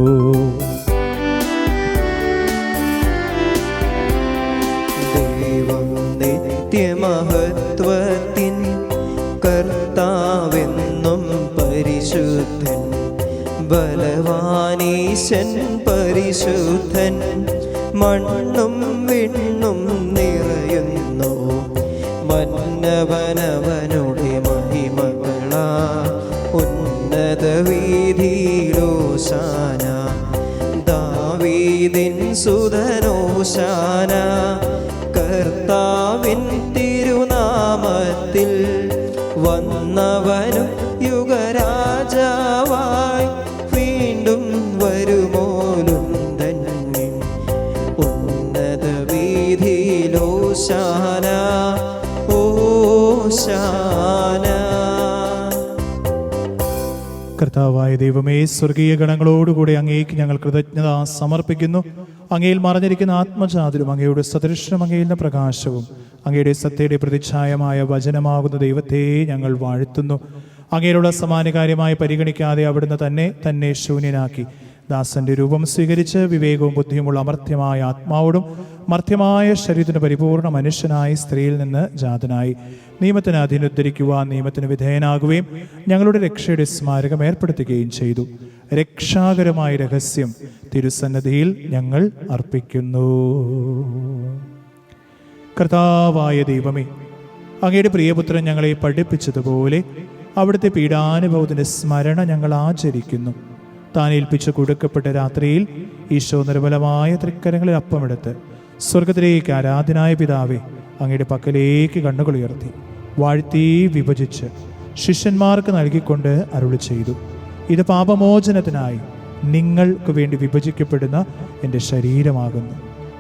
ദൈവം നിത്യമഹത്വത്തിൻ കർത്താവെന്നും പരിശുദ്ധൻ, ബലവാനീശൻ പരിശുദ്ധൻ, മണ്ണും വിണ്ണും നിറയുന്നു മന്നവനവനുടെ മഹിമകളാ. ഉന്നത വീതിയിലോശാന, ദാവീദിൻ സുതനോശാന. കർത്താവിൻ തിരുനാമത്തിൽ വന്നവനും യുഗരാജാവായി വീണ്ടും വരുമോലും ധന്യൻ. ഉന്നത വീതിയിലോശാന, ഓശാന. കർത്താവായ ദൈവമേ, സ്വർഗീയ ഗണങ്ങളോടുകൂടി അങ്ങേക്ക് ഞങ്ങൾ കൃതജ്ഞത സമർപ്പിക്കുന്നു. അങ്ങയിൽ മറഞ്ഞിരിക്കുന്ന ആത്മജാതരും അങ്ങയുടെ സദൃശനും അങ്ങയുടെ പ്രകാശവും അങ്ങയുടെ സത്യയുടെ പ്രതിച്ഛായമായ വചനമാകുന്ന ദൈവത്തെ ഞങ്ങൾ വാഴ്ത്തുന്നു. അങ്ങയിലുള്ള സമാനകാര്യമായി പരിഗണിക്കാതെ അവിടുന്ന് തന്നെ ശൂന്യനാക്കി ദാസന്റെ രൂപം സ്വീകരിച്ച് വിവേകവും ബുദ്ധിയുമുള്ള അമർത്യമായ ആത്മാവോടും മർത്യമായ ശരീരത്തിന് പരിപൂർണ മനുഷ്യനായി സ്ത്രീയിൽ നിന്ന് ജാതനായി നിയമത്തിന് അധീനുദ്ധരിക്കുവാൻ നിയമത്തിന് വിധേയനാകുകയും ഞങ്ങളുടെ രക്ഷയുടെ സ്മാരകം ഏർപ്പെടുത്തുകയും ചെയ്തു. രക്ഷാകരമായ രഹസ്യം തിരുസന്നിധിയിൽ ഞങ്ങൾ അർപ്പിക്കുന്നു. കർത്താവായ ദൈവമേ, അങ്ങയുടെ പ്രിയപുത്രൻ ഞങ്ങളെ പഠിപ്പിച്ചതുപോലെ അവിടുത്തെ പീഡാനുഭവത്തിന്റെ സ്മരണ ഞങ്ങൾ ആചരിക്കുന്നു. താൻ ഏൽപ്പിച്ചു കൊടുക്കപ്പെട്ട രാത്രിയിൽ ഈശോ നിർബലമായ തൃക്കരങ്ങളിൽ അപ്പമെടുത്ത് സ്വർഗത്തിലേക്ക് ആരാധനായ പിതാവേ അങ്ങയുടെ പക്കലേക്ക് കണ്ണുകൾ ഉയർത്തി വാഴ്ത്തി വിഭജിച്ച് ശിഷ്യന്മാർക്ക് നൽകിക്കൊണ്ട് അരുളി ചെയ്തു, ഇത് പാപമോചനത്തിനായി നിങ്ങൾക്ക് വേണ്ടി വിഭജിക്കപ്പെടുന്ന എൻ്റെ ശരീരമാകുന്നു.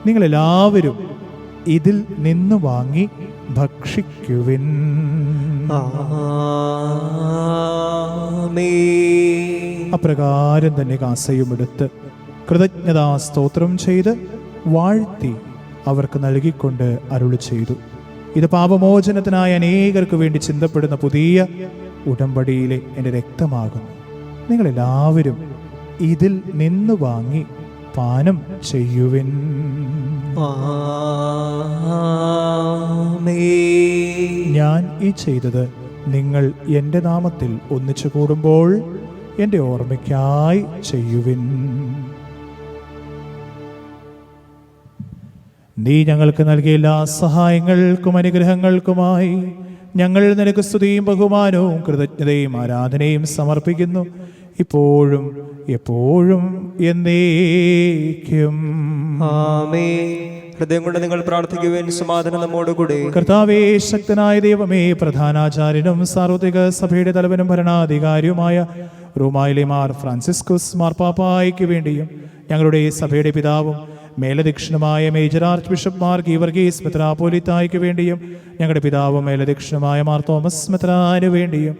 നിങ്ങളെല്ലാവരും ഇതിൽ നിന്ന് വാങ്ങി ഭക്ഷിക്കുവിൻ. അപ്രകാരം തന്നെ കാസയും എടുത്ത് കൃതജ്ഞതാ സ്തോത്രം ചെയ്ത് വാഴ്ത്തി അവർക്ക് നൽകിക്കൊണ്ട് അരുളി ചെയ്തു, ഇത് പാപമോചനത്തിനായി അനേകർക്ക് വേണ്ടി ചിന്തപ്പെടുന്ന പുതിയ ഉടമ്പടിയിലെ എൻ്റെ രക്തമാകുന്നു. നിങ്ങളെല്ലാവരും ഇതിൽ നിന്ന് വാങ്ങി പാനം ചെയ്യുവിൻ. ഞാൻ ഈ ചെയ്തത് നിങ്ങൾ എൻ്റെ നാമത്തിൽ ഒന്നിച്ചു കൂടുമ്പോൾ എൻ്റെ ഓർമ്മയ്ക്കായി ചെയ്യുവിൻ. നീ ഞങ്ങൾക്ക് നൽകിയ എല്ലാ സഹായങ്ങൾക്കും അനുഗ്രഹങ്ങൾക്കുമായി ഞങ്ങൾ നിനക്ക് സ്തുതിയും ബഹുമാനവും കൃതജ്ഞതയും ആരാധനയും സമർപ്പിക്കുന്നു, ഇപ്പോഴും എപ്പോഴും എന്നേക്കും. ആമേൻ. ഹൃദയം കൊണ്ട് നിങ്ങൾ പ്രാർത്ഥിക്കുവാൻ സമാധാനം നമ്മോടുകൂടെ. കർത്താവേ, ശക്തനായ ദൈവമേ, പ്രധാനാചാര്യനും സാർവത്രിക സഭയുടെ തലവനും ഭരണാധികാരിയുമായ റോമായിലെ മാർ ഫ്രാൻസിസ്കോസ് മാർപ്പാപ്പായ്ക്ക് വേണ്ടിയും ഞങ്ങളുടെ സഭയുടെ പിതാവും മേലധ്യക്ഷനുമായ major archbishop Mar Geevarghese മെത്രാപ്പോലീത്തായ്ക്ക് വേണ്ടിയും ഞങ്ങളുടെ പിതാവും മേലധ്യക്ഷനുമായ മാർ തോമസ് മെത്രാന് വേണ്ടിയും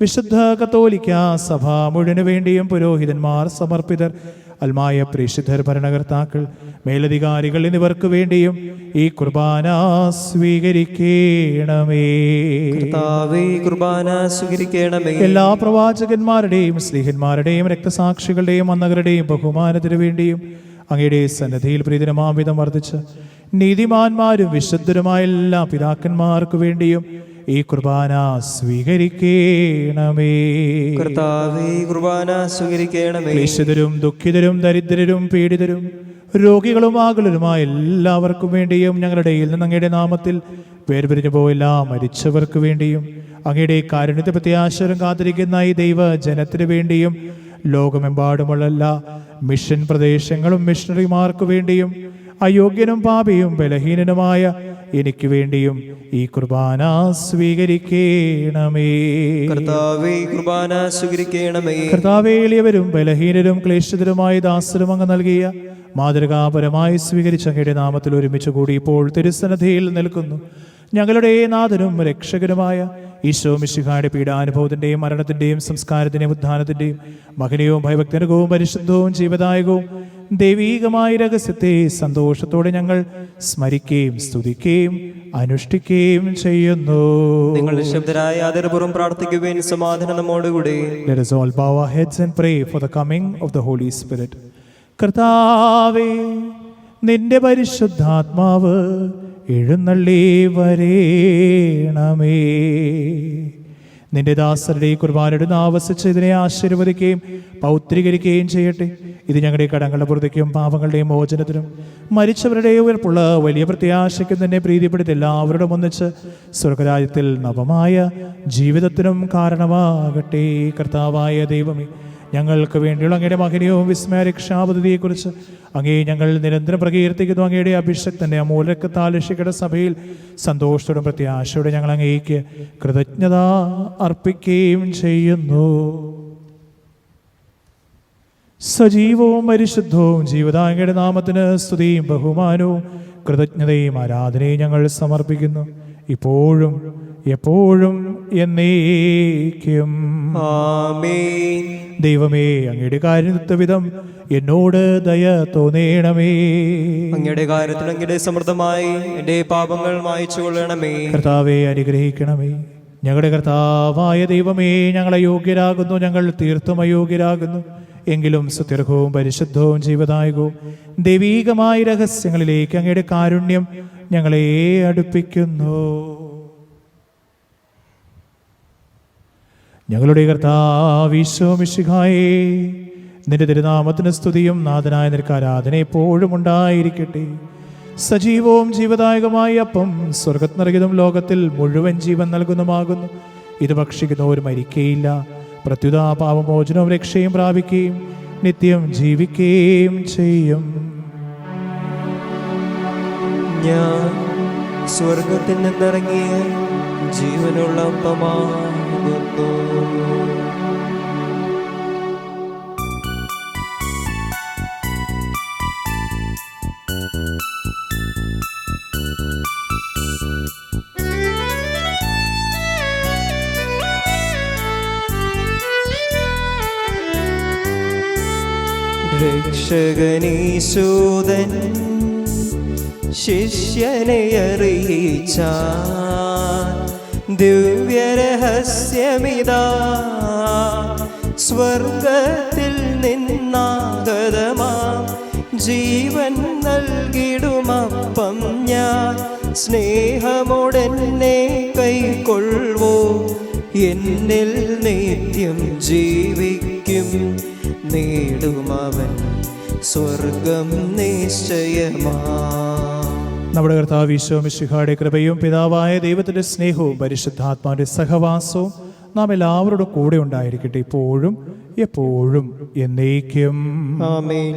വിശുദ്ധ കത്തോലിക്ക സഭ മുഴുവനു വേണ്ടിയും പുരോഹിതന്മാർ, സമർപ്പിതർ, അൽമായ പ്രേക്ഷിതർ, ഭരണകർത്താക്കൾ, മേലധികാരികൾ എന്നിവർക്ക് വേണ്ടിയും ഈ കുർബാന സ്വീകരിക്കണമേ. കുർബാന സ്വീകരിക്കണമേ. എല്ലാ പ്രവാചകന്മാരുടെയും സ്ലീഹന്മാരുടെയും രക്തസാക്ഷികളുടെയും വന്നവരുടെയും ബഹുമാനത്തിനു വേണ്ടിയും അങ്ങയുടെ സന്നദ്ധിയിൽ പ്രീതനമാവിധം വർദ്ധിച്ച് നീതിമാന്മാരും വിശുദ്ധരുമായ എല്ലാ പിതാക്കന്മാർക്ക് വേണ്ടിയും ഈ കുർബാന സ്വീകരിക്കണമേ. കുർബാന സ്വീകരിക്കണമേ. ക്ലേശിതരും ദുഃഖിതരും ദരിദ്രരും പീഡിതരും രോഗികളും ആകുലരുമായ എല്ലാവർക്കും വേണ്ടിയും ഞങ്ങളുടെ ഇടയിൽ നിന്ന് അങ്ങയുടെ നാമത്തിൽ വേർപിരിഞ്ഞു പോയില്ല മരിച്ചവർക്ക് വേണ്ടിയും അങ്ങയുടെ കാരുണ്യത്തെ പ്രത്യാശരം കാത്തിരിക്കുന്ന ഈ ദൈവ ജനത്തിനു വേണ്ടിയും ലോകമെമ്പാടുമുള്ള എല്ലാ മിഷൻ പ്രദേശങ്ങളും മിഷണറിമാർക്ക് വേണ്ടിയും അയോഗ്യനും പാപിയും ബലഹീനനുമായ എനിക്ക് വേണ്ടിയും ഈ കുർബാന സ്വീകരിക്കണമേ. കുർബാന സ്വീകരിക്കണമേ. കർത്താവേ, എളിയവരും ബലഹീനരും ക്ലേശിതരുമായ ദാസരും അങ്ങ് നൽകിയ മാതൃകാപരമായി സ്വീകരിച്ച അങ്ങയുടെ നാമത്തിൽ ഒരുമിച്ച് കൂടി ഇപ്പോൾ തിരുസന്നിധിയിൽ നിൽക്കുന്നു. ഞങ്ങളുടെ നാഥനും രക്ഷകനുമായ ഈശോ മിശിഹായുടെ പീഡാനുഭവത്തിന്റെയും മരണത്തിന്റെയും സംസ്കാരത്തിന്റെയും ഉത്ഥാനത്തിന്റെയും മഹനീയവും ഭയഭക്തനകവും പരിശുദ്ധവും ജീവദായകവും ദൈവീകമായ രഹസ്യത്തെ സന്തോഷത്തോടെ ഞങ്ങൾ സ്മരിക്കുകയും സ്തുതിക്കുകയും അനുഷ്ഠിക്കുകയും ചെയ്യുന്നു. നിങ്ങൾ നിശബ്ദരായ ആദരപൂർവ്വം പ്രാർത്ഥിക്കുവാൻ സമാധാനം നമ്മോടുകൂടെ. Let us all bow our heads and pray for the coming of the Holy Spirit. കർത്താവേ, നിന്റെ പരിശുദ്ധാത്മാവ് എഴുന്നള്ളി വരേണമേ. നിന്റെ ദാസരുടെ കുർബാനയുടെ ആവസിച്ച് ഇതിനെ ആശീർവദിക്കുകയും പൗത്രീകരിക്കുകയും ചെയ്യട്ടെ. ഇത് ഞങ്ങളുടെ കടങ്ങളുടെ പുറത്തേക്കും പാപങ്ങളുടെയും മോചനത്തിനും മരിച്ചവരുടെ ഉയർപ്പുള്ള വലിയ പ്രത്യാശയ്ക്കും തന്നെ പ്രീതിപ്പെടുത്തി എല്ലാവരുടെ ഒന്നിച്ച് സ്വർഗരാജ്യത്തിൽ നവമായ ജീവിതത്തിനും കാരണമാകട്ടെ. കർത്താവായ ദൈവമേ, ഞങ്ങൾക്ക് വേണ്ടിയുള്ള അങ്ങയുടെ മഹനീയവും വിസ്മയ രക്ഷാപദ്ധതിയെക്കുറിച്ച് അങ്ങേ ഞങ്ങൾ നിരന്തരം പ്രകീർത്തിക്കുന്നു. അങ്ങയുടെ അഭിഷക്തന്റെ അമൂലക്കത്താൽ രക്ഷിക്കയുടെ സഭയിൽ സന്തോഷത്തോടും പ്രത്യാശയോടെ ഞങ്ങൾ അങ്ങേക്ക് കൃതജ്ഞത അർപ്പിക്കുകയും ചെയ്യുന്നു. സജീവവും പരിശുദ്ധവും ജീവദായകയുടെ നാമത്തിന് സ്തുതിയും ബഹുമാനവും കൃതജ്ഞതയും ആരാധനയും ഞങ്ങൾ സമർപ്പിക്കുന്നു, ഇപ്പോഴും എപ്പോഴും എന്നേക്കും. ആമേൻ. ദൈവമേ, അങ്ങയുടെ കാര്യവിധം എന്നോട് ദയ തോന്നേണമേ. അങ്ങയുടെ കാര്യത്തിൽ അങ്ങയുടെ സമൃദ്ധമായി എന്റെ പാപങ്ങൾ മായ്ച്ചു കൊള്ളണമേ. കർത്താവെ, അനുഗ്രഹിക്കണമേ. ഞങ്ങളുടെ കർത്താവായ ദൈവമേ, ഞങ്ങൾ അയോഗ്യരാകുന്നു, ഞങ്ങൾ തീർത്തും അയോഗ്യരാകുന്നു. എങ്കിലും സുദീർഘവും പരിശുദ്ധവും ജീവദായകവും ദൈവീകമായ രഹസ്യങ്ങളിലേക്ക് അങ്ങയുടെ കാരുണ്യം ഞങ്ങളെ അടുപ്പിക്കുന്നു. ഞങ്ങളുടെ കർത്താവ് ഈശോ മിശിഹായേ, നിന്റെ തിരുനാമത്തിന് സ്തുതിയും നാഥനായ നിനക്ക് ആരാധന എപ്പോഴും ഉണ്ടായിരിക്കട്ടെ. സജീവവും ജീവദായകമായ അപ്പം സ്വർഗ്ഗത്തിൽ നിറഞ്ഞതും ലോകത്തിൽ മുഴുവൻ ജീവൻ നൽകുന്നതുമാകുന്നു. ഇത് ഭക്ഷിക്കുന്നവർ മരിക്കുകയില്ല, പ്രത്യുത പാപമോചനവും രക്ഷയും പ്രാപിക്കുകയും നിത്യം ജീവിക്കുകയും ചെയ്യും. ഞാൻ സ്വർഗത്തിൽ നിന്നിറങ്ങിയ ജീവനുള്ള അപ്പമാകുന്നു. രക്ഷകനീശോദൻ ശിഷ്യനെ അറിയിച്ച ദിവ്യരഹസ്യമിതാ, സ്വർഗത്തിൽ നിന്നാഗതമാം ജീവൻ നൽകിടുമപ്പം ഞാൻ. സ്നേഹമോടെന്നെ കൈക്കൊള്ളുവോ, എന്നിൽ നിത്യം ജീവിക്കും. നേടുമവൻ സ്വർഗം നിശ്ചയമാ. നമ്മുടെ കർത്താവ് ഈശോ മിശിഹായുടെ കൃപയും പിതാവായ ദൈവത്തിന്റെ സ്നേഹവും പരിശുദ്ധാത്മാവിന്റെ സഹവാസവും നാം എല്ലാവരോടും കൂടെ ഉണ്ടായിരിക്കട്ടെ, ഇപ്പോഴും എപ്പോഴും എന്നേക്കും. ആമേൻ.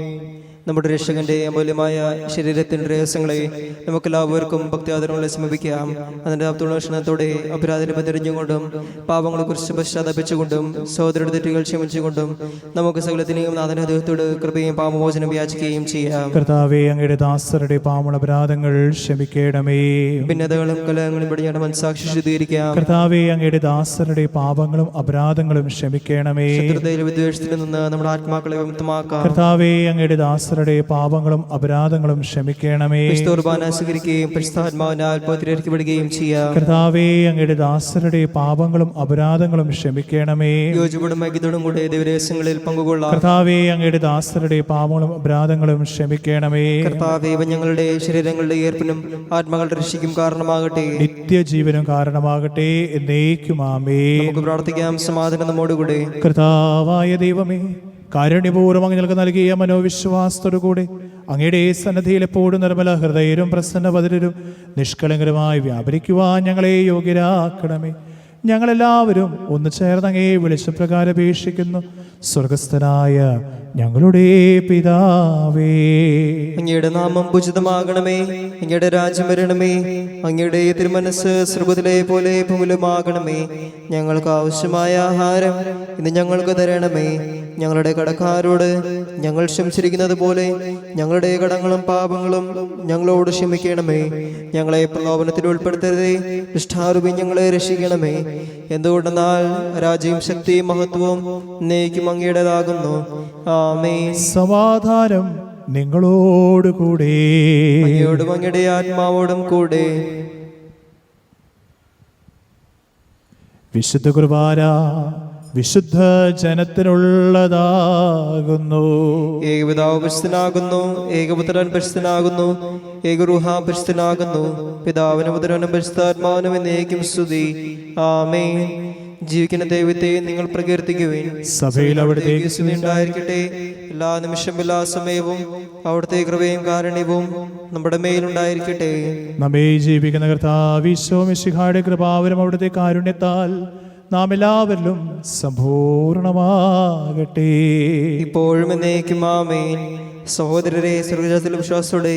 നമ്മുടെ രക്ഷകന്റെ അമൂല്യമായ ശരീരത്തിന്റെ രഹസ്യങ്ങളെ നമുക്കെല്ലാവർക്കും ഭക്തിയാദരങ്ങളെ സമീപിക്കാം. അതിന്റെ ആപ്തോഷണത്തോടെ അപരാധനെ ബന്ധിരിഞ്ഞുകൊണ്ടും പാപങ്ങളെക്കുറിച്ച് പശ്ചാത്തപിച്ചുകൊണ്ടും സഹോദരരുടെ തെറ്റുകൾ ക്ഷമിച്ചുകൊണ്ടും നമുക്ക് സകലത്തിനെയും നാഥന്റെ ദൈവത്തോട് കൃപയും പാപമോചനം യാചിക്കുകയും ചെയ്യാം. കർത്താവേ, അങ്ങയുടെ ദാസരുടെ പാപമുള്ള അപരാധങ്ങൾ ക്ഷമിക്കണമേ. ഭിന്നതകളും കലഹങ്ങളും പിടിഞ്ഞാണ് മനസ്സാക്ഷി ശുദ്ധീകരിക്കാം. കർത്താവേ, അങ്ങയുടെ ദാസരുടെ പാപങ്ങളും അപരാധങ്ങളും ക്ഷമിക്കണമേ. ശത്രുതയിലും വിദ്വേഷത്തിൽ നിന്ന് നമ്മുടെ ആത്മാക്കളെ വിമുക്തമാക്കാം. കർത്താവേ, അങ്ങയുടെ ദാസരുടെ പാപങ്ങളും അപരാധങ്ങളും ക്ഷമിക്കണമേ. കുർബാന സ്വീകരിക്കുകയും പരിശുദ്ധാത്മാവിനാൽ ആത്മത്തിരക്കപ്പെടുകയും ചെയ്യാം. കർത്താവേ, അങ്ങയുടെ ദാസരുടെ പാപങ്ങളും അപരാധങ്ങളും ക്ഷമിക്കണമേ. യോജിപ്പോടും ഐക്യത്തോടും കൂടെ ദൈവരഹസ്യങ്ങളിൽ പങ്കുകൊള്ളാം. കർത്താവേ, അങ്ങയുടെ ദാസരുടെ പാപങ്ങളും അപരാധങ്ങളും ക്ഷമിക്കണമേ. കർത്താവേ, ഞങ്ങളുടെ ശരീരങ്ങളുടെ ഏർപ്പിനും ആത്മാക്കളുടെ രക്ഷയ്ക്കും കാരണമാകട്ടെ, നിത്യജീവനും കാരണമാകട്ടെ, എന്നേക്കും ആമേൻ. നമുക്ക് പ്രാർത്ഥിക്കാം. സമാധാനം നമ്മോടുകൂടെ. കർത്താവായ ദൈവമേ, കാരുണ്യപൂർവ്വം അങ്ങ് ഞങ്ങൾക്ക് നൽകിയ മനോവിശ്വാസത്തോടുകൂടെ അങ്ങയുടെ സന്നദ്ധിയിൽ എപ്പോഴും നിർമ്മല ഹൃദയരും പ്രസന്നവദരും നിഷ്കളങ്കരമായി വ്യാപരിക്കുവാൻ ഞങ്ങളെ യോഗ്യരാക്കണമേ. ഞങ്ങളെല്ലാവരും ഒന്ന് ചേർന്ന് അങ്ങയെ വിളിച്ച പ്രകാരം അപേക്ഷിക്കുന്നു. സ്വർഗസ്ഥനായ ഞങ്ങളുടെ പിതാവേ, അങ്ങയുടെ നാമം പൂജിതമാകണമേ. അങ്ങയുടെ രാജ്യം വരണമേ. അങ്ങയുടെ തിരുമനസ് സ്വർഗ്ഗത്തിലെ പോലെ ഭൂമിയിലുമാകണമേ. ഞങ്ങൾക്ക് ആവശ്യമായ ആഹാരം ഇന്ന് ഞങ്ങൾക്ക് തരണമേ. ഞങ്ങളുടെ കടക്കാരോട് ഞങ്ങൾ ക്ഷമിച്ചിരിക്കുന്നത് പോലെ ഞങ്ങളുടെ കടങ്ങളും പാപങ്ങളും ഞങ്ങളോട് ക്ഷമിക്കണമേ. ഞങ്ങളെ പ്രലോഭനത്തിൽ ഉൾപ്പെടുത്തരുതേ, ദുഷ്ടാരൂപി ഞങ്ങളെ രക്ഷിക്കണമേ. എന്തുകൊണ്ടെന്നാൽ രാജ്യവും ശക്തിയും മഹത്വവും എന്നേക്കും അങ്ങയുടേതാകുന്നു. ആമേൻ. സമാധാനം നിങ്ങളോടുകൂടെ, അങ്ങയോടും അങ്ങയുടെ ആത്മാവോടും കൂടെ. വിശുദ്ധ കുർബാന വിശുദ്ധ ജനത്തിനുള്ളതാകുന്നു. ഏകപിതാവ് പരിശുദ്ധനാകുന്നു, ഏകപുത്രൻ പരിശുദ്ധനാകുന്നു, ഏകരൂഹ പരിശുദ്ധനാകുന്നു. പിതാവിനും പുത്രനും പരിശുദ്ധാത്മാവിനും എന്നേക്കും സ്തുതി. ആമേൻ. ജീവിക്കുന്ന ദൈവത്തെ നിങ്ങൾ പ്രകീർത്തിക്കുവിൻ. സഭയിൽ അവിടുത്തെ സ്തുതി ഉണ്ടായിരിക്കട്ടെ. എല്ലാ നിമിഷം എല്ലാ സമയവും അവിടുത്തെ കൃപയും കാരുണ്യവും നമ്മുടെ മേലുണ്ടായിരിക്കട്ടെ. നമ്മെ ജീവിക്കുന്ന കർത്താവ് ഈശോ മിശിഹായുടെ കൃപാവരം അവിടുത്തെ കാരുണ്യത്താൽ നാം എല്ലാവരിലും സമ്പൂർണമാകട്ടെ. ഇപ്പോഴും എന്നേക്കും ആമേൻ. സഹോദരരെ, സ്വർഗ്ഗരാജ്യത്തിലെ വിശ്വാസത്തോടെ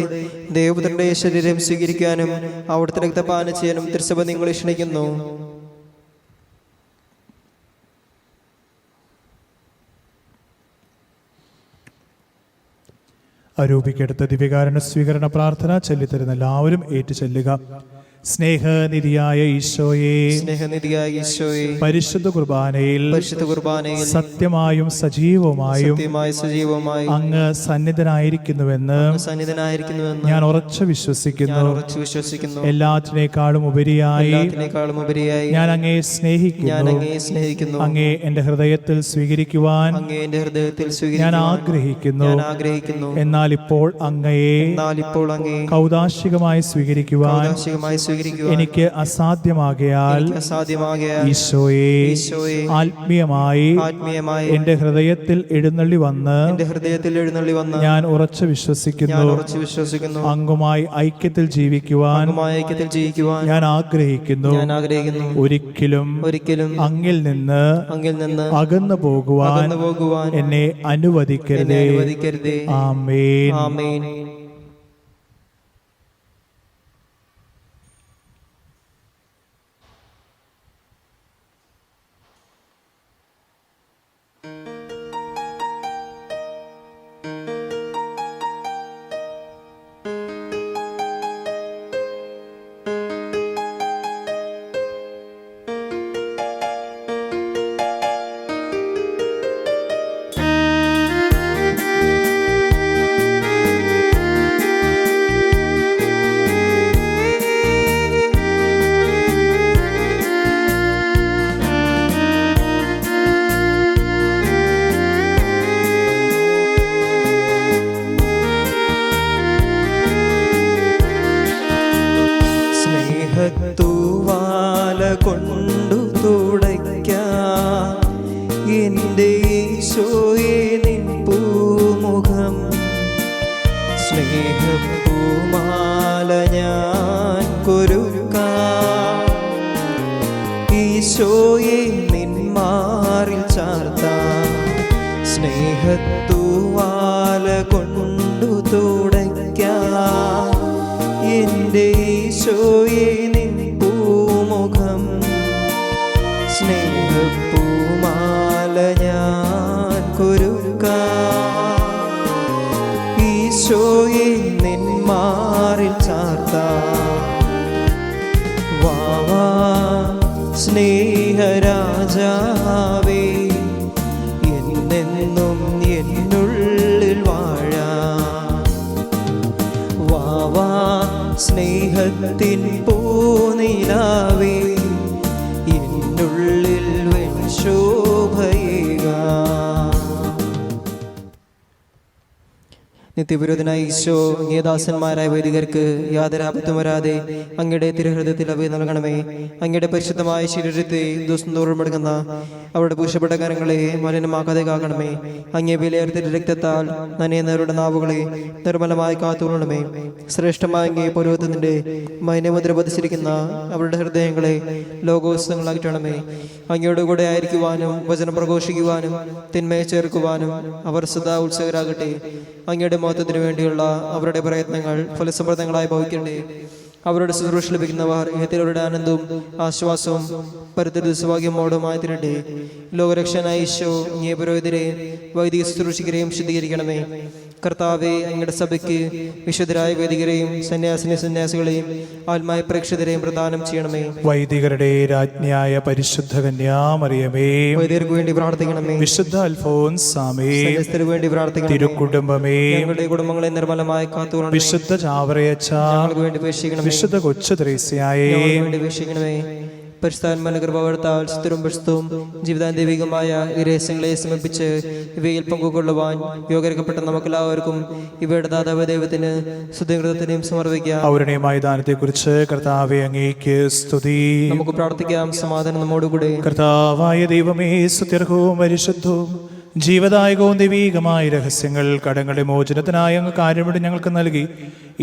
ദൈവപുത്രന്റെ ശരീരം സ്വീകരിക്കാനും അവിടുത്തെ രക്തപാനം ചെയ്യാനും തിരുസഭ നിങ്ങളെ ക്ഷണിക്കുന്നു. അരൂപിക്കെടുത്ത ദിവ്യകാരുണ്യ സ്വീകരണ പ്രാർത്ഥന ചൊല്ലിത്തരുന്ന എല്ലാവരും ഏറ്റു ചൊല്ലുക. സ്നേഹനിധിയായ ഈശോയെ, സ്നേഹനിധിയായ ഈശോയെ, പരിശുദ്ധ കുർബാനയിൽ സത്യമായും സജീവമായും അങ്ങ് സന്നിധനായിരിക്കുന്നുവെന്ന് ഞാൻ ഉറച്ചു വിശ്വസിക്കുന്നു. എല്ലാറ്റിനേക്കാളും ഉപരിയായി ഞാൻ അങ്ങയെ സ്നേഹിക്കുന്നു. അങ്ങയെ എന്റെ ഹൃദയത്തിൽ സ്വീകരിക്കുവാൻ ഞാൻ ആഗ്രഹിക്കുന്നു. എന്നാൽ ഇപ്പോൾ അങ്ങയെ കൗദാശികമായി സ്വീകരിക്കുവാൻ എനിക്ക് അസാധ്യമാകയാൽ ഈശോയെ ആത്മീയമായി എന്റെ ഹൃദയത്തിൽ എഴുന്നള്ളി വന്ന് ഞാൻ ഉറച്ചു വിശ്വസിക്കുന്നു. അങ്ങുമായി ഐക്യത്തിൽ ജീവിക്കുവാൻ ഞാൻ ആഗ്രഹിക്കുന്നു. ഒരിക്കലും അങ്ങിൽ നിന്ന് അകന്നു പോകുവാൻ എന്നെ അനുവദിക്കരുതേ. ആമേൻ. തൂവാല കൊണ്ടു തുടയ്ക്കാം എൻ്റെ ഈശോയെ നിൻ പൂമുഖം. സ്നേഹപ്പൂമാല ഞാൻ കൊരുക്കാം ഈശോയെ നിൻ മാറിൽ ചാർത്താം. സ്നേഹത്തൂവാല കൊണ്ടു തുടയ്ക്കാം എൻ്റെ ഈശോയെ നിൻ പൂമുഖം. സ്നേഹപ്പൂമാല ഞാൻ കൊരുക്കാം ഈശോയെ നിൻ മാറിൽ ചാർത്താം. വാവാ സ്നേഹരാജാവേ, എന്നെന്നും എന്നുള്ളിൽ വാഴാം. വാവാ സ്നേഹത്തിൻ പൂനിലാവേ, എന്നുള്ളിൽ ശോഭയേകാം. നിത്യവിരോധനായ ഈശോ അങ്ങേദാസന്മാരായ വൈദികർക്ക് യാതൊരു ആപത്തും വരാതെ അങ്ങയുടെ തിരുഹൃദയത്തിൽ അവ നൽകണമേ. അങ്ങയുടെ പരിശുദ്ധമായ ശരീരത്തെ ദിവസം തോറും എടുക്കുന്ന അവരുടെ പൂഷപ്പെട്ട കരങ്ങളെ മലിനമാക്കാതെ കാക്കണമേ. അങ്ങേ വിലയേർത്തിൻ്റെ രക്തത്താൽ നനയുന്നവരുടെ നാവുകളെ നിർമ്മലമായി കാത്തുകൊള്ളണമേ. ശ്രേഷ്ഠമായ അങ്ങേ പൗരോഹിത്യത്തിൻ്റെ മൈനമുദ്ര പതിച്ചിരിക്കുന്ന അവരുടെ ഹൃദയങ്ങളെ ലോകോത്സവങ്ങളാക്കണമേ. അങ്ങയോട് കൂടെ ആയിരിക്കുവാനും വചനം പ്രഘോഷിക്കുവാനും തിന്മയെ ചേർക്കുവാനും അവർ സദാ ഉത്സുകരാകട്ടെ. അങ്ങയുടെ മഹത്വത്തിനു വേണ്ടിയുള്ള അവരുടെ പ്രയത്നങ്ങൾ ഫലസമൃദ്ധങ്ങളായി ഭവിക്കട്ടെ. അവരുടെ ശുശ്രൂഷ ലഭിക്കുന്നവർ ഇഹത്തിലവരുടെ ആനന്ദവും ആശ്വാസവും പരത്തിൽ സൗഭാഗ്യമോടുമായി തീരട്ടെ. ലോകരക്ഷനായ ഈശോ അങ്ങേ പുരോഹിതരെയും വൈദിക ശുശ്രൂഷിക്കരെയും ശുദ്ധീകരിക്കണമേ. കർത്താവെ, അങ്ങയുടെ സഭയ്ക്ക് വിശുദ്ധരായ വൈദികരെയും സന്യാസികളെയും ആത്മായ പ്രേക്ഷിതരെയും പ്രദാനം ചെയ്യണമേ. വൈദികരുടെ രാജ്ഞിയായ പരിശുദ്ധ കന്യാമറിയമേ, വൈദികർക്ക് വേണ്ടി പ്രാർത്ഥിക്കണമേ. വിശുദ്ധ അൽഫോൻസാമേ, സന്യസ്തർക്ക് വേണ്ടി പ്രാർത്ഥിക്കണമേ. തിരുക്കുടുംബമേ, ഞങ്ങളുടെ കുടുംബങ്ങളെ നിർമ്മലമായി കാത്തുകൊള്ളണമേ. വിശുദ്ധ ചാവറയച്ച, ഞങ്ങൾക്ക് വേണ്ടി അപേക്ഷിക്കണമേ. വിശുദ്ധ കൊച്ചു ത്രേസ്യായേ, ഞങ്ങൾക്ക് വേണ്ടി അപേക്ഷിക്കണമേ. പരിശുദ്ധാത്മാവിന്റെ കൃപവർത്താൽ സ്ഥിരവും പരിശുദ്ധവും ജീവിതാന്തരികമായ ഈ രഹസ്യങ്ങളെ സമർപ്പിച്ച് ഇവയിൽ പങ്കുകൊള്ളുവാൻ യോഗ്യരാക്കപ്പെട്ട നമുക്കെല്ലാവർക്കും ഇവയുടെ ദാതാവ് ദൈവത്തിന് സ്തുതികൃതത്തിനെയും സമർപ്പിക്കാം. അവരുടെ മൈതാനത്തെക്കുറിച്ച് കർത്താവെ അങ്ങേക്ക് സ്തുതി. നമുക്ക് പ്രാർത്ഥിക്കാം. സമാധാനം നമ്മോടുകൂടെ. കർത്താവായ ദൈവമേ, സ്തുത്യർഹവും പരിശുദ്ധവും ജീവദായകവും ദൈവീകമായ രഹസ്യങ്ങൾ കടങ്ങളുടെ മോചനത്തിനായി അങ്ങ് കാര്യമിട്ട് ഞങ്ങൾക്ക് നൽകി.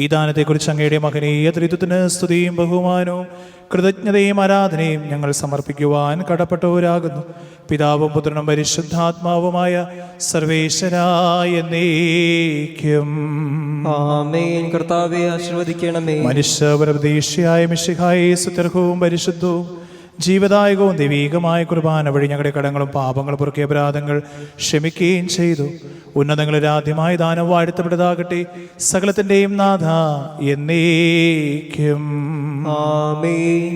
ഈ ദാനത്തെക്കുറിച്ച് അങ്ങയുടെ മകനീയ ത്രിത്വത്തിന് സ്തുതിയും ബഹുമാനവും കൃതജ്ഞതയും ആരാധനയും ഞങ്ങൾ സമർപ്പിക്കുവാൻ കടപ്പെട്ടവരാകുന്നു. പിതാവും പുത്രനും പരിശുദ്ധാത്മാവുമായ സർവേശ്വരായ എന്നേക്കും ആമേൻ. കർത്താവെ ആശീർവദിക്കണമേ. മനുഷ്യപ്രതീക്ഷയായ മിശിഹായെ സ്തുത്യർഹവും പരിശുദ്ധവും ജീവദായകവും ദൈവീകമായ കുർബാന വഴി ഞങ്ങളുടെ കടങ്ങളും പാപങ്ങളും പൊറുക്കിയ അപരാധങ്ങൾ ക്ഷമിക്കുകയും ചെയ്തു. ഉന്നതങ്ങളിൽ ആദ്യമായ ദാനം വാഴ്ത്തപ്പെട്ടതാകട്ടെ. സകലത്തിന്റെയും നാഥ എന്നേക്കും ആമേൻ.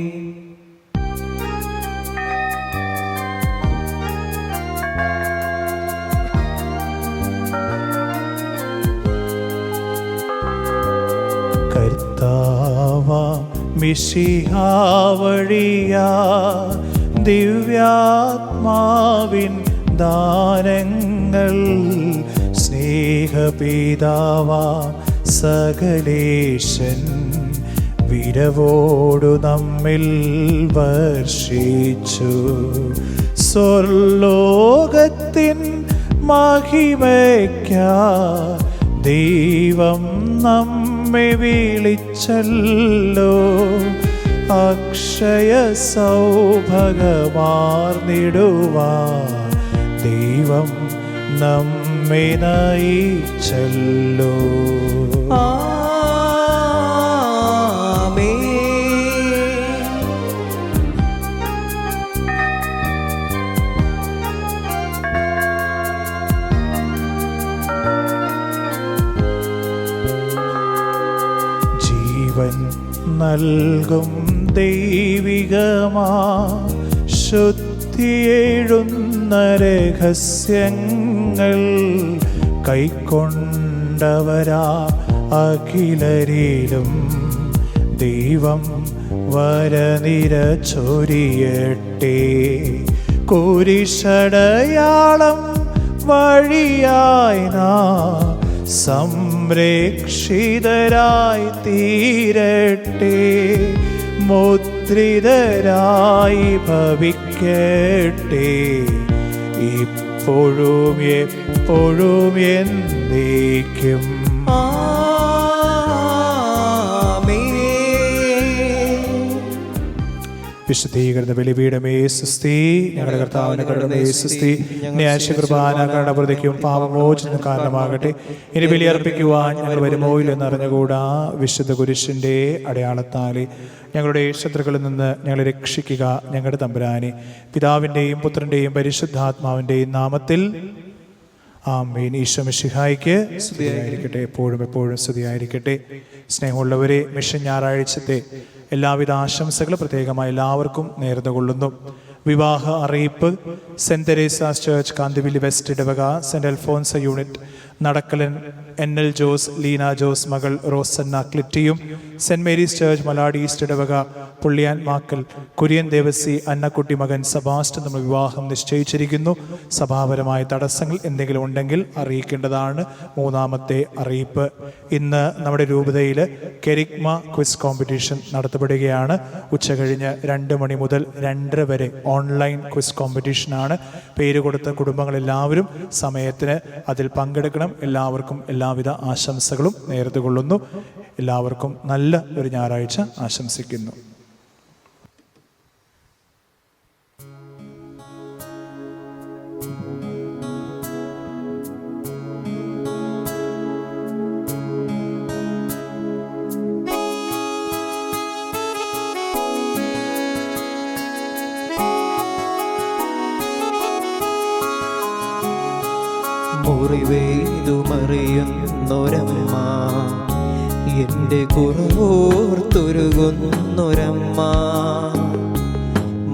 കർത്താവാ മിശിഹാ വഴിയാ ദിവ്യാത്മാവിൻ ദാനങ്ങൾ സ്നേഹപിതാവാ സകലേശൻ വിരവോടു നമ്മിൽ വർഷിച്ചു. സ്വർലോകത്തിൻ മഹിമയ്ക്കാ ദൈവം നമ്മെ വിളിച്ചല്ലോ. അക്ഷയ സൗഭഗമാർന്നിടുവാൻ ദൈവം നമ്മെ നയിച്ചല്ലോ. ജീവൻ നൽകും ദൈവികമാ ശുദ്ധിയെഴുന്ന രഹസ്യങ്ങൾ കൈക്കൊണ്ടവരാ അഖിലരിലും ദൈവം വരനിര ചൊരിയട്ടെ. കുരിശടയാളം വഴിയായി നാം സംരക്ഷിതരായി തീരട്ടെ. മുദ്രിതരായി ഭവിക്കട്ടെ. ഇപ്പോഴും എപ്പോഴും എന്നേക്കും. വിശുദ്ധീകരണ ബലിപീഠമേ സുസ്തി. ഞങ്ങളുടെ കർത്താവിന്റെ കരുണമേ സുസ്തി. ന്യായ കുർബാന കരുണപ്രതിക്കും പാപമോചനം കാരണമാകട്ടെ. ഇനി ബലിയർപ്പിക്കുവാൻ ഞങ്ങൾ വരുമോ ഇല്ലെന്ന് അറിഞ്ഞുകൂടാ. വിശുദ്ധ കുരിശിന്റെ അടയാളത്താലെ ഞങ്ങളുടെ ശത്രുക്കളിൽ നിന്ന് ഞങ്ങളെ രക്ഷിക്കുക ഞങ്ങളുടെ തമ്പുരാനെ. പിതാവിൻ്റെയും പുത്രൻ്റെയും പരിശുദ്ധാത്മാവിൻ്റെയും നാമത്തിൽ ആമേൻ. ഈശോ മിശിഹായ്ക്ക് സ്തുതിയായിരിക്കട്ടെ. എപ്പോഴും എപ്പോഴും സ്തുതിയായിരിക്കട്ടെ. സ്നേഹമുള്ളവരെ, മിഷൻ ഞായറാഴ്ചത്തെ എല്ലാവിധ ആശംസകളും പ്രത്യേകമായി എല്ലാവർക്കും നേർന്നുകൊള്ളുന്നു. വിവാഹ അറിയിപ്പ്: saint Teresa's church Kandivali west ഇടവക, saint Alphonsa unit Nadakkalan NL Jose, Leena Jose മകൾ റോസന്ന ക്ലിറ്റിയും, സെന്റ് മേരീസ് ചർച്ച് മലാടി ഈസ്റ്റ് ഇടവക പുള്ളിയാൻ മാക്കൽ കുര്യൻ ദേവസി അന്നക്കുട്ടി മകൻ സെബാസ്റ്റ്യൻ നമ്മൾ വിവാഹം നിശ്ചയിച്ചിരിക്കുന്നു. സഭാപരമായ തടസ്സങ്ങൾ എന്തെങ്കിലും ഉണ്ടെങ്കിൽ അറിയിക്കേണ്ടതാണ്. മൂന്നാമത്തെ അറിയിപ്പ്: ഇന്ന് നമ്മുടെ രൂപതയിൽ കെരിഗ്മ ക്വിസ് കോമ്പറ്റീഷൻ നടത്തപ്പെടുകയാണ്. ഉച്ചകഴിഞ്ഞ് 2 മണി മുതൽ 2:30 വരെ ഓൺലൈൻ ക്വിസ് കോമ്പറ്റീഷനാണ്. പേര് കൊടുത്ത കുടുംബങ്ങളെല്ലാവരും സമയത്തിന് അതിൽ പങ്കെടുക്കണം. എല്ലാവർക്കും എല്ലാവിധ ആശംസകളും നേർന്നുകൊള്ളുന്നു. എല്ലാവർക്കും നല്ല ഒരു ഞായറാഴ്ച ആശംസിക്കുന്നു. മുറിവേതുമറിയുന്നൊരമ്മ, എൻ്റെ കുറവോർത്തുരുകുന്നൊരമ്മ.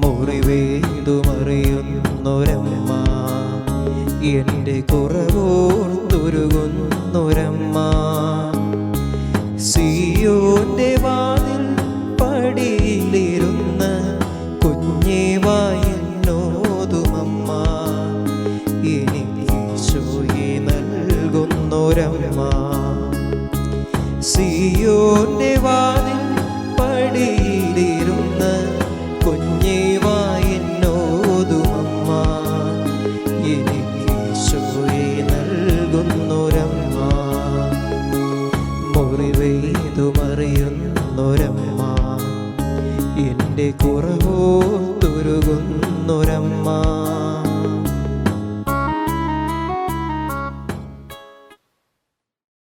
മുറിവേതുമറിയുന്നൊരമ്മ, എൻ്റെ കുറവോർത്തുരുകുന്നൊരമ്മ. സിയോന്റെ വാതിൽ പടിയിലിരുന്ന് കുഞ്ഞേവായെന്നോതുമമ്മ, എനിക്ക് ഈശോയെ നൽകുന്നൊരമ്മ. സിയോന്റെ വാതിൽ